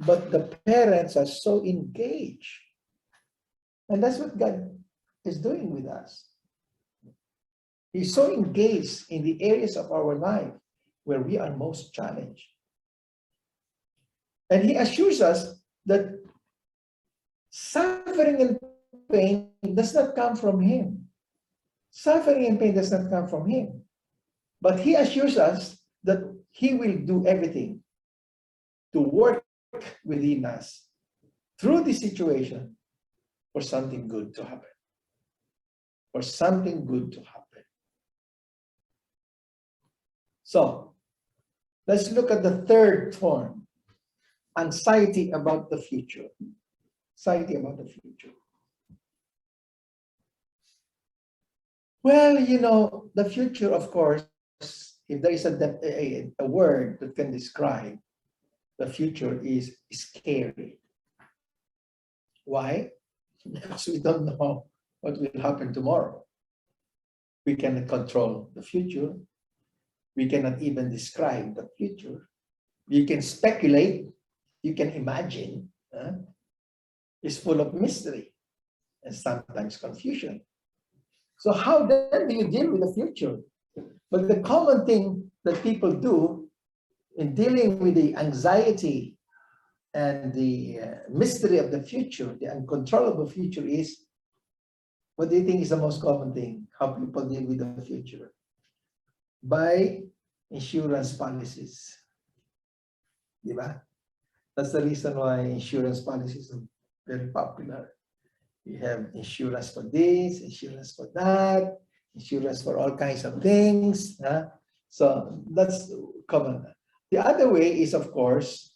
But the parents are so engaged. And that's what God is doing with us. He's so engaged in the areas of our life where we are most challenged. And He assures us that suffering and pain does not come from Him. Suffering and pain does not come from Him. But He assures us that He will do everything to work within us through this situation for something good to happen. For something good to happen. So, let's look at the third thorn. Anxiety about the future. Anxiety about the future. Well, the future, of course, if there is a word that can describe the future, is scary. Why? Because we don't know what will happen tomorrow. We cannot control the future. We cannot even describe the future. You can speculate. You can imagine. It's full of mystery and sometimes confusion. So how then do you deal with the future? But the common thing that people do in dealing with the anxiety and the mystery of the future, the uncontrollable future, is, what do you think is the most common thing? How people deal with the future? Buy insurance policies. Di ba? That's the reason why insurance policies are very popular. You have insurance for this, insurance for that, insurance for all kinds of things. So that's common. The other way is, of course,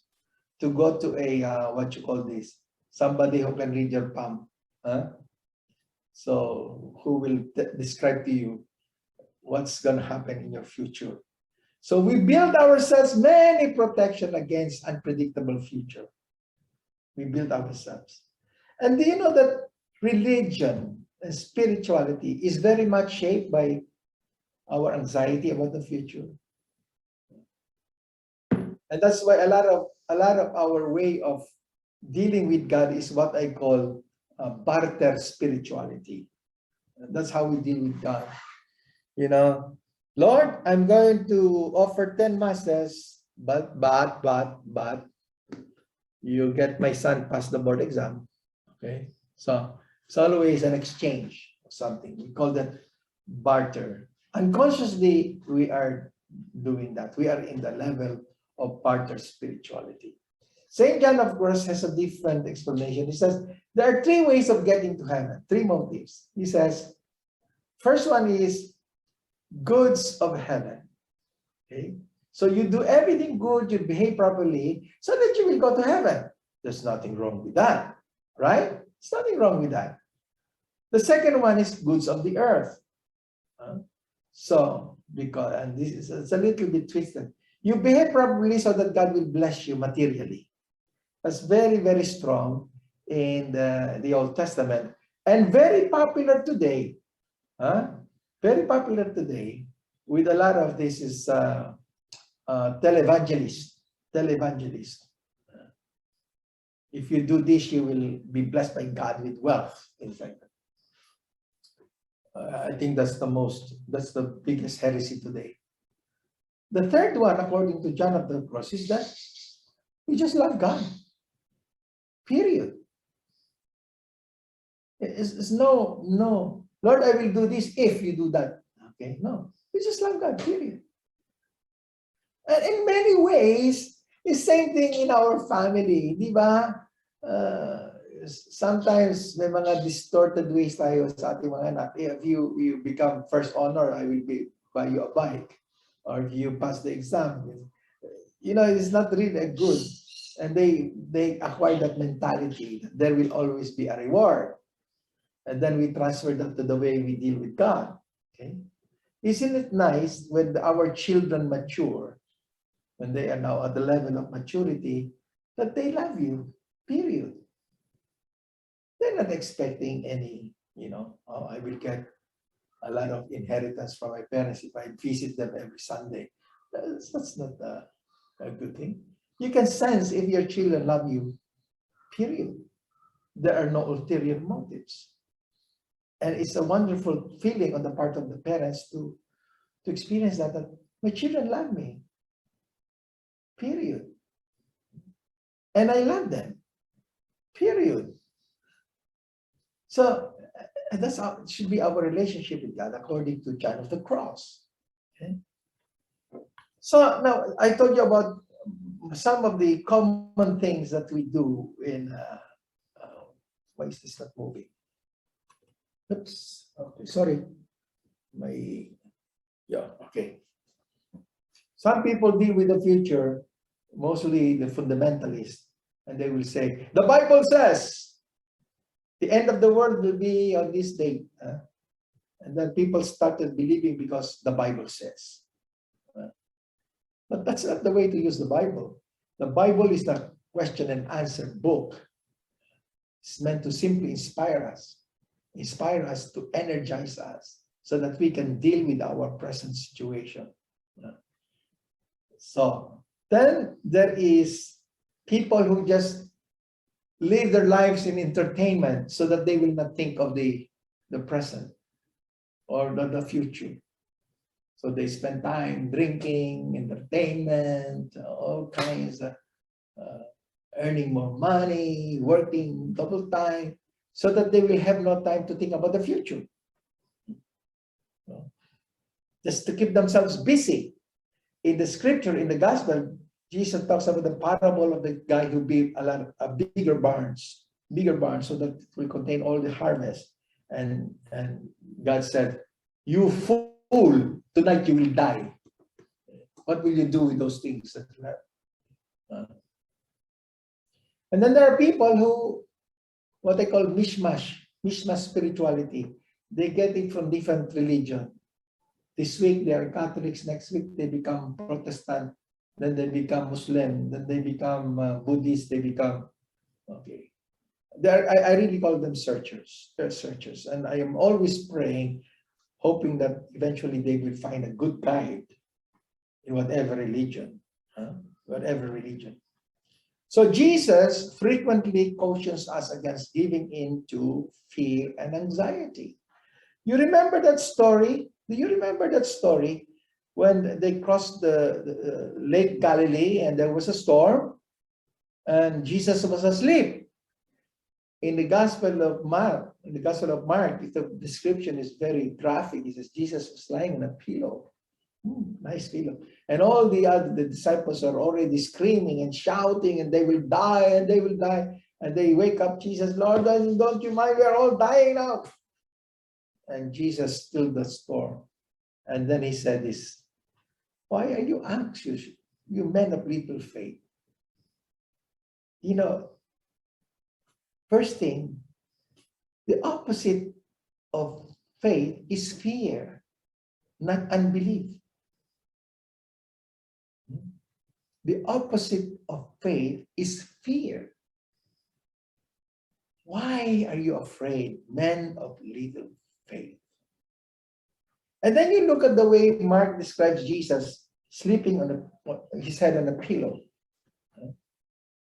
to go to a, what you call this, somebody who can read your palm. So who will describe to you what's going to happen in your future. So we build ourselves many protection against unpredictable future. We build ourselves. And do you know that religion and spirituality is very much shaped by our anxiety about the future? And that's why a lot of our way of dealing with God is what I call barter spirituality. That's how we deal with God. You know, Lord, I'm going to offer 10 masses, but you get my son past the board exam. Okay, so it's always an exchange of something. We call that barter. Unconsciously, we are doing that. We are in the level of barter spirituality. St. John, of course, has a different explanation. He says there are three ways of getting to heaven, three motives. He says, first one is goods of heaven. Okay, so you do everything good, you behave properly, so that you will go to heaven. There's nothing wrong with that, right? There's nothing wrong with that. The second one is goods of the earth. So, because, and this is it's a little bit twisted. You behave properly so that God will bless you materially. That's very, very strong in the Old Testament and very popular today. Very popular today with a lot of this is televangelist. If you do this, you will be blessed by God with wealth. In fact, I think that's the biggest heresy today. The third one, according to John of the Cross, is that we just love God. Period. It's no, Lord, I will do this if you do that. Okay, no. We just love God, period. And in many ways, the same thing in our family, di ba? Sometimes may mga distorted ways tayo sa ating mga anak. If you become first honor, I will buy you a bike. Or if you pass the exam, you know, it's not really good. And they acquire that mentality that there will always be a reward. And then we transfer that to the way we deal with God. Okay? Isn't it nice when our children mature, when they are now at the level of maturity, that they love you, period. They're not expecting any, oh, I will get a lot of inheritance from my parents if I visit them every Sunday. That's not a good thing. You can sense if your children love you, period. There are no ulterior motives. And it's a wonderful feeling on the part of the parents to experience that my children love me, period. And I love them, period. So that's how it should be our relationship with God according to John of the Cross. Okay? So now I told you about some of the common things that we do in, why is this not moving? Oops, okay, sorry. Okay. Some people deal with the future, mostly the fundamentalists, and they will say, the Bible says the end of the world will be on this date. And then people started believing because the Bible says. But that's not the way to use the Bible. The Bible is the question and answer book. It's meant to simply inspire us to energize us so that we can deal with our present situation. So then there is people who just live their lives in entertainment so that they will not think of the present or the future. So they spend time drinking, entertainment, all kinds of earning more money, working double time, so that they will have no time to think about the future. Just to keep themselves busy. In the scripture, in the gospel, Jesus talks about the parable of the guy who built a bigger barns, so that it will contain all the harvest. And God said, "You fool, tonight you will die. What will you do with those things that you have?" And then there are people who, what they call mishmash spirituality. They get it from different religion. This week they are Catholics, next week they become Protestant, then they become Muslim, then they become Buddhist, they become, okay. I really call them searchers. They're searchers. And I am always praying, hoping that eventually they will find a good guide in whatever religion. Whatever religion. So Jesus frequently cautions us against giving in to fear and anxiety. You remember that story? Do you remember that story when they crossed the Lake Galilee and there was a storm and Jesus was asleep? In the Gospel of Mark, the description is very graphic. It says Jesus was lying on a pillow. Nice pillow. And all the disciples are already screaming and shouting, and they will die, and they will die. And they wake up Jesus, "Lord, don't you mind? We are all dying now." And Jesus stilled the storm. And then he said this, "Why are you anxious, you men of little faith?" You know, first thing, the opposite of faith is fear, not unbelief. The opposite of faith is fear. Why are you afraid, men of little faith? And then you look at the way Mark describes Jesus sleeping on his head on a pillow.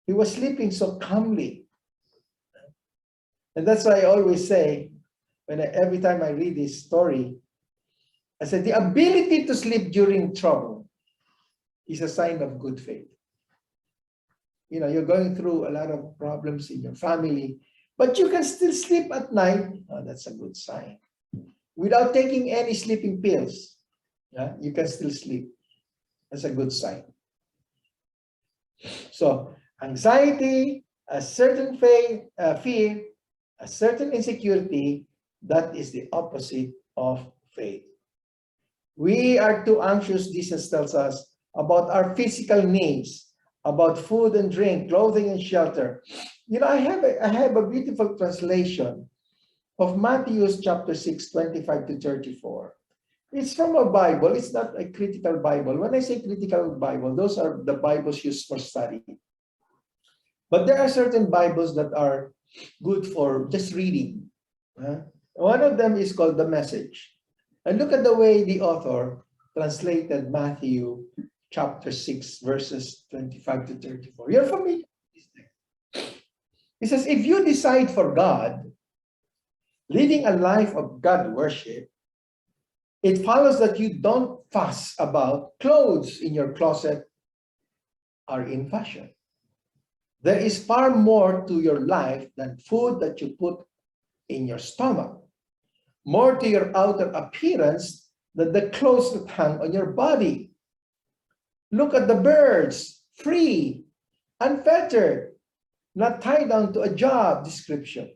He was sleeping so calmly. And that's why I always say, every time I read this story, I said, the ability to sleep during trouble is a sign of good faith. You know, you're going through a lot of problems in your family, but you can still sleep at night. Oh, that's a good sign. Without taking any sleeping pills, you can still sleep. That's a good sign. So, anxiety, a certain fear, a certain insecurity, that is the opposite of faith. We are too anxious, Jesus tells us, about our physical needs, about food and drink, clothing and shelter. You know, I have a beautiful translation of Matthew chapter 6, 25 to 34. It's from a Bible. It's not a critical Bible. When I say critical Bible, those are the Bibles used for study. But there are certain Bibles that are good for just reading. One of them is called The Message. And look at the way the author translated Matthew chapter 6, verses 25 to 34. You're familiar with this text. It says, if you decide for God, living a life of God worship, it follows that you don't fuss about clothes in your closet are in fashion. There is far more to your life than food that you put in your stomach. More to your outer appearance than the clothes that hang on your body. Look at the birds, free, unfettered, not tied down to a job description,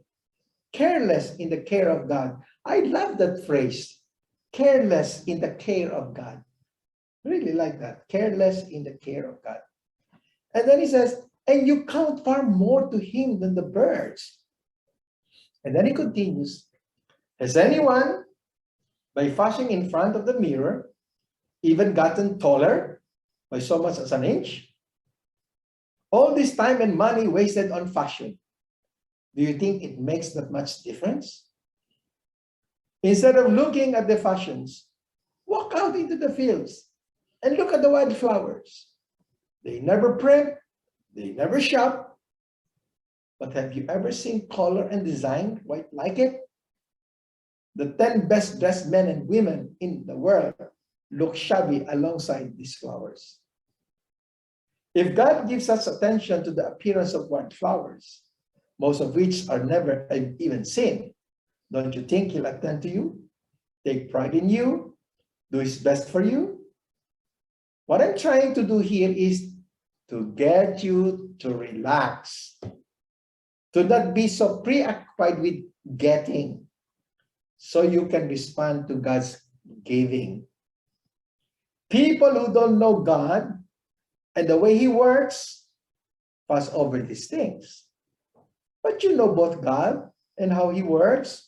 careless in the care of God. I love that phrase, careless in the care of God. Really like that, careless in the care of God. And then he says, and you count far more to him than the birds. And then he continues, has anyone, by fashion in front of the mirror, even gotten taller by so much as an inch? All this time and money wasted on fashion, do you think it makes that much difference? Instead of looking at the fashions, walk out into the fields and look at the wildflowers. They never print, they never shop. But have you ever seen color and design quite like it? The 10 best dressed men and women in the world look shabby alongside these flowers. If God gives us attention to the appearance of wildflowers, most of which are never even seen, don't you think he'll attend to you, take pride in you, do his best for you? What I'm trying to do here is to get you to relax, to not be so preoccupied with getting, so you can respond to God's giving. People who don't know God and the way He works pass over these things. But you know both God and how He works.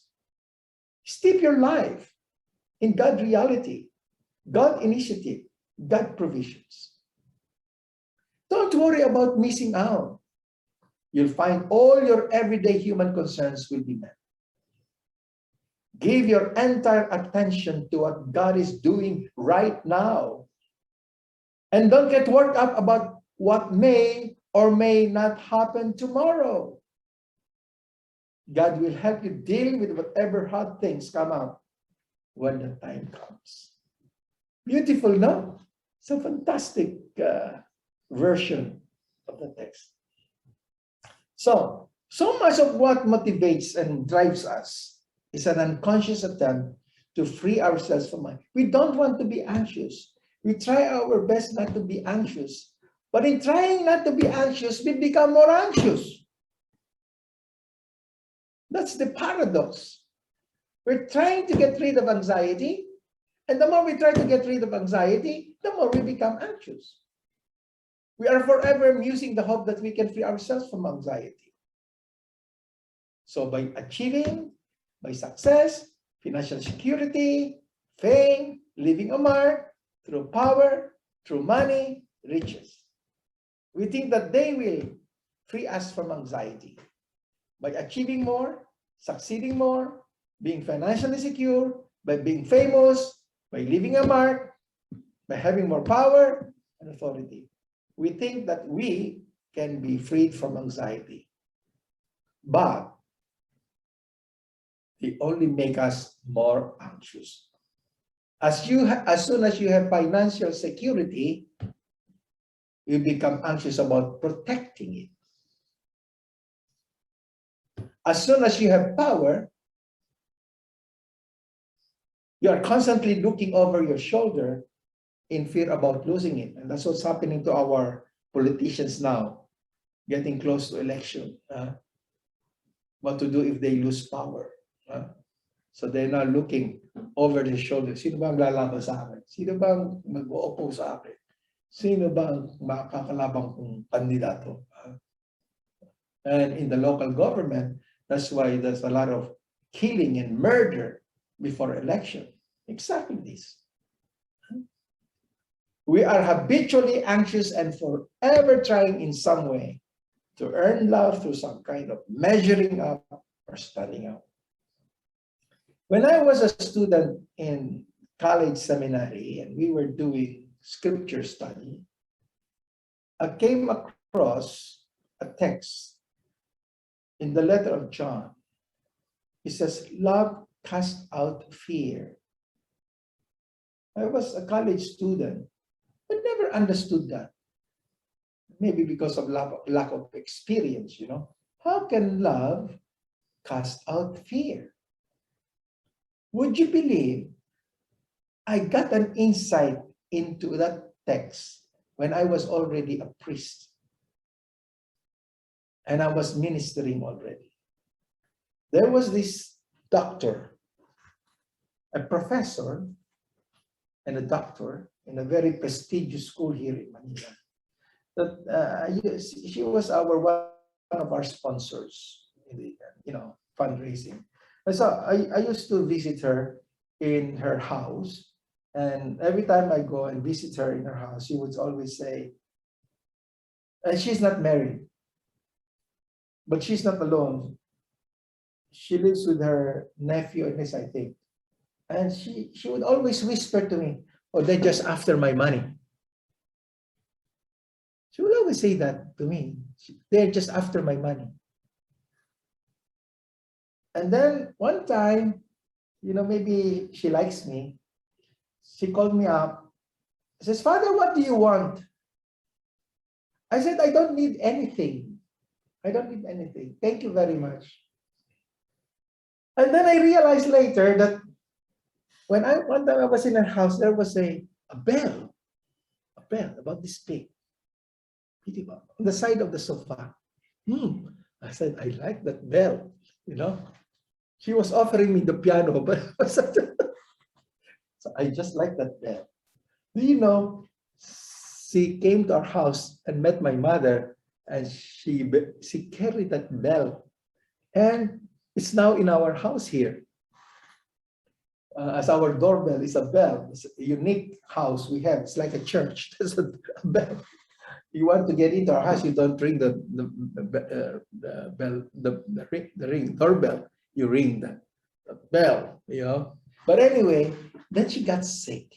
Steep your life in God reality, God initiative, God provisions. Don't worry about missing out. You'll find all your everyday human concerns will be met. Give your entire attention to what God is doing right now. And don't get worked up about what may or may not happen tomorrow. God will help you deal with whatever hard things come up when the time comes. Beautiful, no? It's a fantastic version of the text. So much of what motivates and drives us is an unconscious attempt to free ourselves from mind. We don't want to be anxious. We try our best not to be anxious. But in trying not to be anxious, we become more anxious. That's the paradox. We're trying to get rid of anxiety, and the more we try to get rid of anxiety, the more we become anxious. We are forever musing the hope that we can free ourselves from anxiety. So by achieving, by success, financial security, fame, leaving a mark, through power, through money, riches, we think that they will free us from anxiety. By achieving more, succeeding more, being financially secure, by being famous, by leaving a mark, by having more power and authority, we think that we can be freed from anxiety. But they only make us more anxious. As soon as you have financial security, you become anxious about protecting it. As soon as you have power, you are constantly looking over your shoulder in fear about losing it. And that's what's happening to our politicians now, getting close to election. What to do if they lose power. So they're now looking over their shoulder. Sino bang lalaban sa akin? Sino bang mag-o-oppose sa akin? Sino bang makakalabang kong kandidato? And in the local government, that's why there's a lot of killing and murder before election. Exactly this. We are habitually anxious and forever trying in some way to earn love through some kind of measuring up or standing out. When I was a student in college seminary and we were doing scripture study, I came across a text in the letter of John. It says, love casts out fear. I was a college student, but never understood that. Maybe because of lack of experience, you know. How can love cast out fear? Would you believe I got an insight into that text when I was already a priest and I was ministering already? There was this doctor, a professor and a doctor in a very prestigious school here in Manila. She was one of our sponsors in the fundraising. And so I used to visit her in her house, and every time I go and visit her in her house, she would always say, and she's not married, but she's not alone. She lives with her nephew and niece, I think. And she would always whisper to me, oh, they're just after my money. She would always say that to me. They're just after my money. And then one time, maybe she likes me. She called me up. She says, Father, what do you want? I said, I don't need anything. I don't need anything. Thank you very much. And then I realized later that one time I was in her house, there was a bell about this big. on the side of the sofa. I said, I like that bell, you know. She was offering me the piano, but so I just like that bell. Do you know, she came to our house and met my mother, and she carried that bell, and it's now in our house here. As our doorbell is a bell. It's a unique house we have. It's like a church. There's a bell. You want to get into our house, you don't ring the bell, the ring doorbell. You ring the bell, you know. But anyway, then she got sick.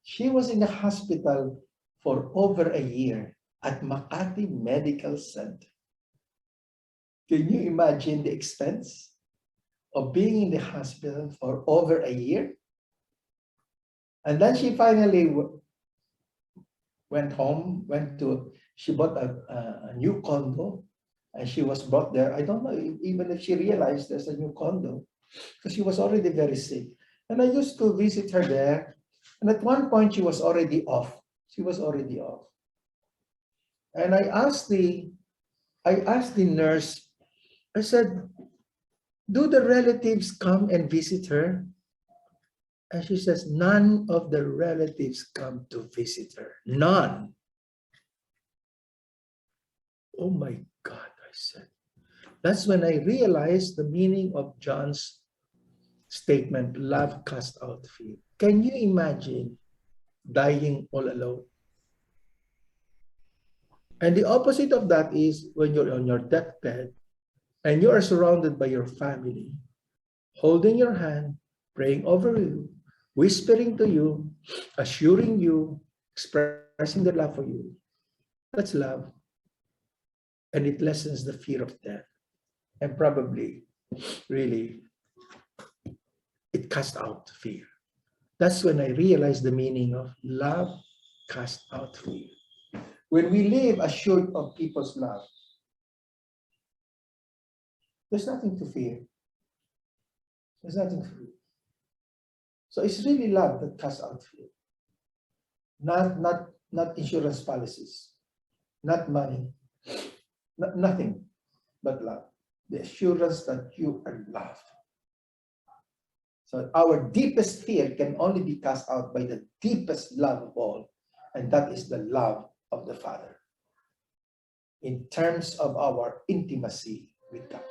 She was in the hospital for over a year at Makati Medical Center. Can you imagine the expense of being in the hospital for over a year? And then she finally went home, she bought a new condo, and she was brought there. I don't know even if she realized there's a new condo, because she was already very sick. And I used to visit her there. And at one point, she was already off. She was already off. And I asked the nurse, I said, do the relatives come and visit her? And she says, none of the relatives come to visit her. None. Oh my God, I said. That's when I realized the meaning of John's statement, love casts out fear. Can you imagine dying all alone? And the opposite of that is when you're on your deathbed and you are surrounded by your family, holding your hand, praying over you, whispering to you, assuring you, expressing their love for you. That's love. And it lessens the fear of death. And probably, really, it casts out fear. That's when I realized the meaning of love casts out fear. When we live assured of people's love, there's nothing to fear. There's nothing to fear. So it's really love that casts out fear. Not insurance policies, not money, nothing but love. The assurance that you are loved. So our deepest fear can only be cast out by the deepest love of all, and that is the love of the Father in terms of our intimacy with God.